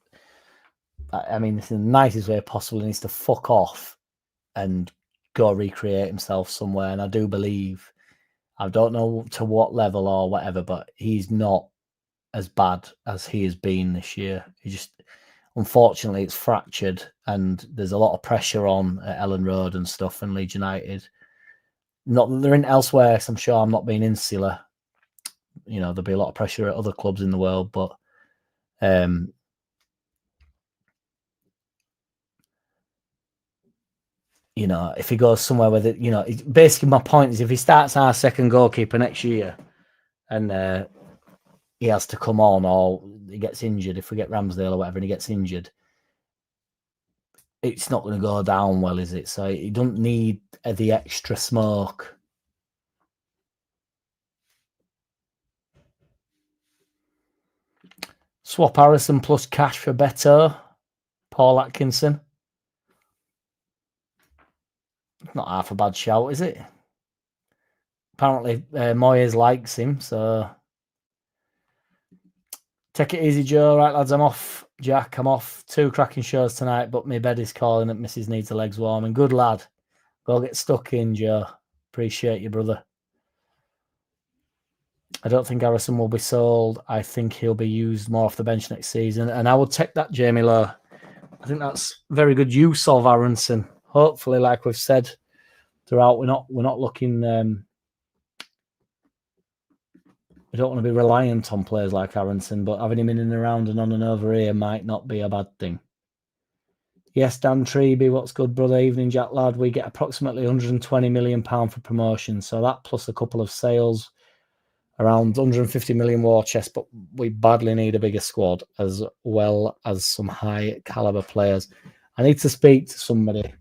I mean, this is the nicest way possible. He needs to fuck off and go recreate himself somewhere. And I do believe, I don't know to what level or whatever, but he's not as bad as he has been this year. He just, unfortunately, it's fractured and there's a lot of pressure on at Ellen Road and stuff and Leeds United. Not that they're in elsewhere, so I'm sure I'm not being insular. You know, there'll be a lot of pressure at other clubs in the world, but you know, if he goes somewhere with it, you know, basically my point is if he starts our second goalkeeper next year and he has to come on or he gets injured, if we get Ramsdale or whatever and he gets injured, it's not going to go down well, is it? So he doesn't need the extra smoke. Swap Harrison plus cash for Beto. Paul Atkinson. Not half a bad shout, is it? Apparently, Moyes likes him, so take it easy, Joe. Right, lads, I'm off. Jack, I'm off. 2 cracking shows tonight, but my bed is calling and Mrs. needs her legs warming. Good lad. Go get stuck in, Joe. Appreciate you, brother. I don't think Harrison will be sold. I think he'll be used more off the bench next season. And I would take that, Jamie Lowe. I think that's very good use of Harrison. Hopefully, like we've said throughout, we're not looking. We don't want to be reliant on players like Harrison, but having him in and around and on and over here might not be a bad thing. Yes, Dan Treeby, what's good, brother? Evening, Jack lad. We get approximately £120 million for promotion, so that plus a couple of sales, around 150 million war chest, but we badly need a bigger squad as well as some high caliber players. I need to speak to somebody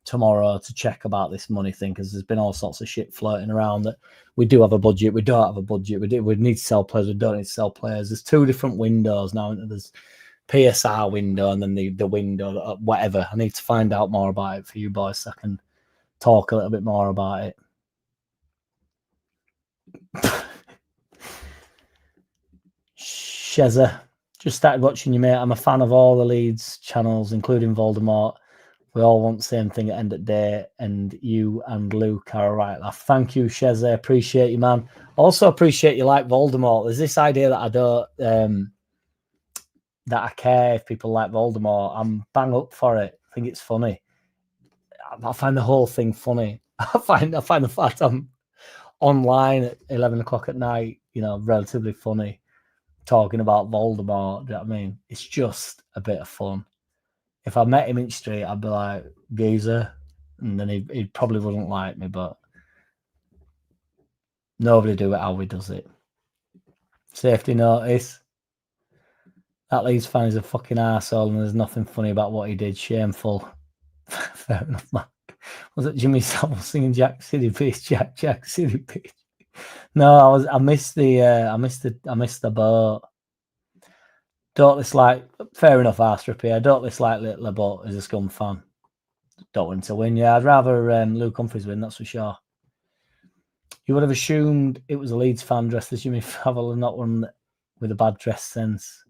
tomorrow to check about this money thing, because there's been all sorts of shit floating around that we do have a budget, we don't have a budget, we need to sell players, we don't need to sell players. There's 2 different windows now. There's PSR window and then the window, whatever. I need to find out more about it for you boys so I can talk a little bit more about it. Shezza, just started watching you, mate. I'm a fan of all the Leeds channels, including Voldemort. We all want the same thing at the end of the day, and you and Luke are a right laugh. Thank you, Shezza. Appreciate you, man. Also appreciate you like Voldemort. There's this idea that I don't, that I care if people like Voldemort. I'm bang up for it. I think it's funny. I find the whole thing funny. I find the fact I'm online at 11 o'clock at night, relatively funny, talking about Voldemort. Do you know what I mean? It's just a bit of fun. If I met him in the street, I'd be like, geezer, and then he probably wouldn't like me, but nobody do it how he does it. Safety notice. That Leeds fan is a fucking arsehole and there's nothing funny about what he did. Shameful. Fair enough, man. Was it Jimmy Savile singing JackCity Beach? JackCity Beach. No, I missed the boat. Don't dislike. Fair enough, Arstrippy. I don't dislike Littler, but as a Scum fan, don't want him to win. Yeah, I'd rather Luke Humphries win. That's for sure. You would have assumed it was a Leeds fan dressed as Jimmy Savile and not one with a bad dress sense.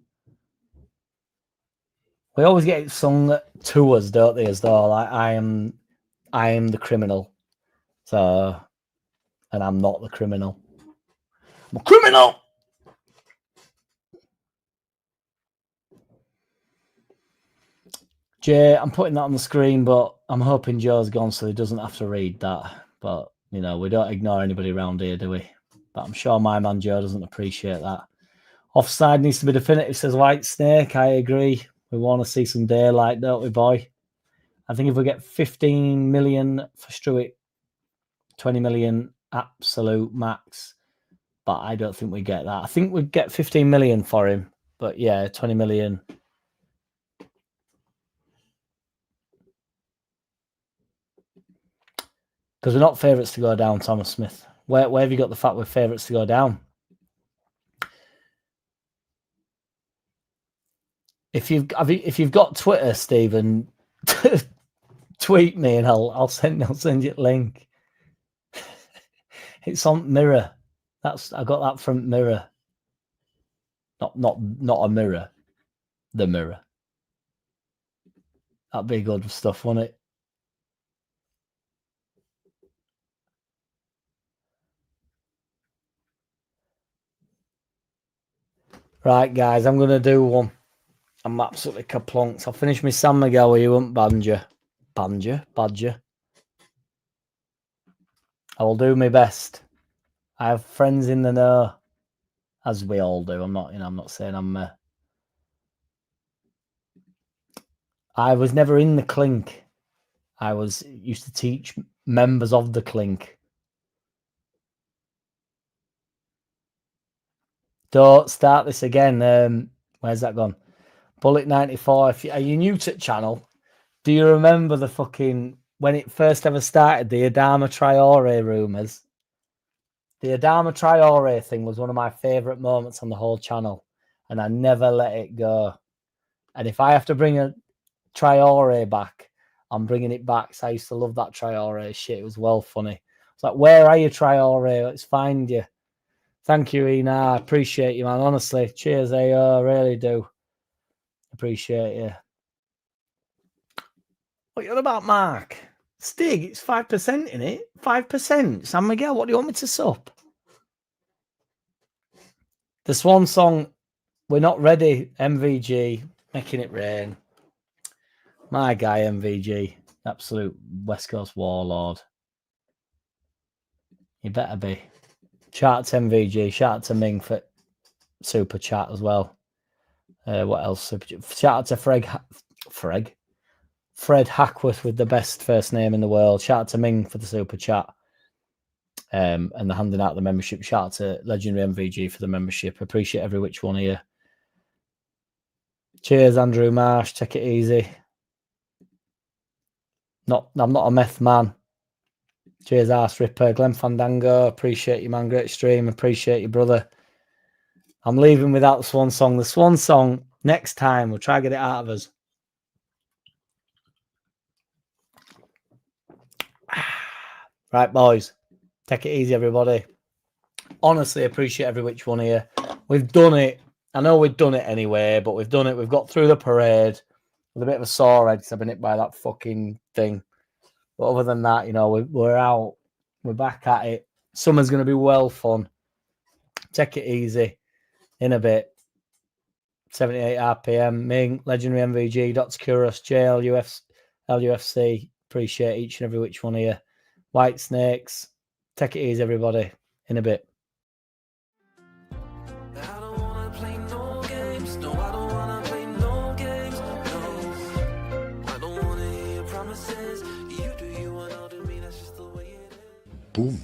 We always get it sung to us, don't they? As though like I am the criminal. So, and I'm not the criminal. I'm a criminal. Jay, I'm putting that on the screen, but I'm hoping Joe's gone so he doesn't have to read that. But, we don't ignore anybody around here, do we? But I'm sure my man Joe doesn't appreciate that. Offside needs to be definitive, says White Snake. I agree. We want to see some daylight, don't we, boy? I think if we get 15 million for Struitt, 20 million absolute max. But I don't think we get that. I think we'd get 15 million for him. But yeah, 20 million. Because we're not favourites to go down, Thomas Smith. Where have you got the fact we're favourites to go down? If you've got Twitter, Stephen, tweet me and I'll send you a link. It's on Mirror. I got that from Mirror. Not a mirror. The Mirror. That'd be good stuff, wouldn't it? Right, guys, I'm going to do one. I'm absolutely kaplunked. I'll finish my San Miguel with you, and Badger. I will do my best. I have friends in the know, as we all do. I'm not saying I'm. I was never in the clink. I used to teach members of the clink. Don't start this again. Where's that gone? Bullet 94. Are you new to the channel? Do you remember the fucking when it first ever started? The Adama Traore rumours. The Adama Traore thing was one of my favourite moments on the whole channel. and I never let it go. And if I have to bring a Traore back, I'm bringing it back. So I used to love that Traore shit. It was well funny. It's like, where are you, Traore? Let's find you. Thank you, Ina. I appreciate you, man. Honestly, cheers, AO. I really do. Appreciate you. What you on about, Mark? Stig, it's 5% in it. 5%. San Miguel, what do you want me to sup? The Swan Song, we're not ready. MVG, making it rain. My guy, MVG, absolute West Coast warlord. You better be. Shout out to MVG. Shout out to Ming for super chat as well. What else? Shout out to Fred Hackworth with the best first name in the world. Shout out to Ming for the super chat. And the handing out the membership. Shout out to Legendary MVG for the membership. Appreciate every which one of you. Cheers, Andrew Marsh. Take it easy. I'm not a meth man. Cheers, Arse Ripper. Glenn Fandango. Appreciate you, man. Great stream. Appreciate you, brother. I'm leaving without the Swan Song. The Swan Song, next time, we'll try to get it out of us. Right, boys. Take it easy, everybody. Honestly, appreciate every which one of you. We've done it. I know we've done it anyway, but we've done it. We've got through the parade with a bit of a sore head because I've been hit by that fucking thing. But other than that, you know, we're out. We're back at it. Summer's going to be well fun. Take it easy. In a bit. 78 RPM. Ming, Legendary MVG, Dr. Kuros, JL, LUFC. Appreciate each and every which one of you. White Snakes. Take it easy, everybody. In a bit. Boom.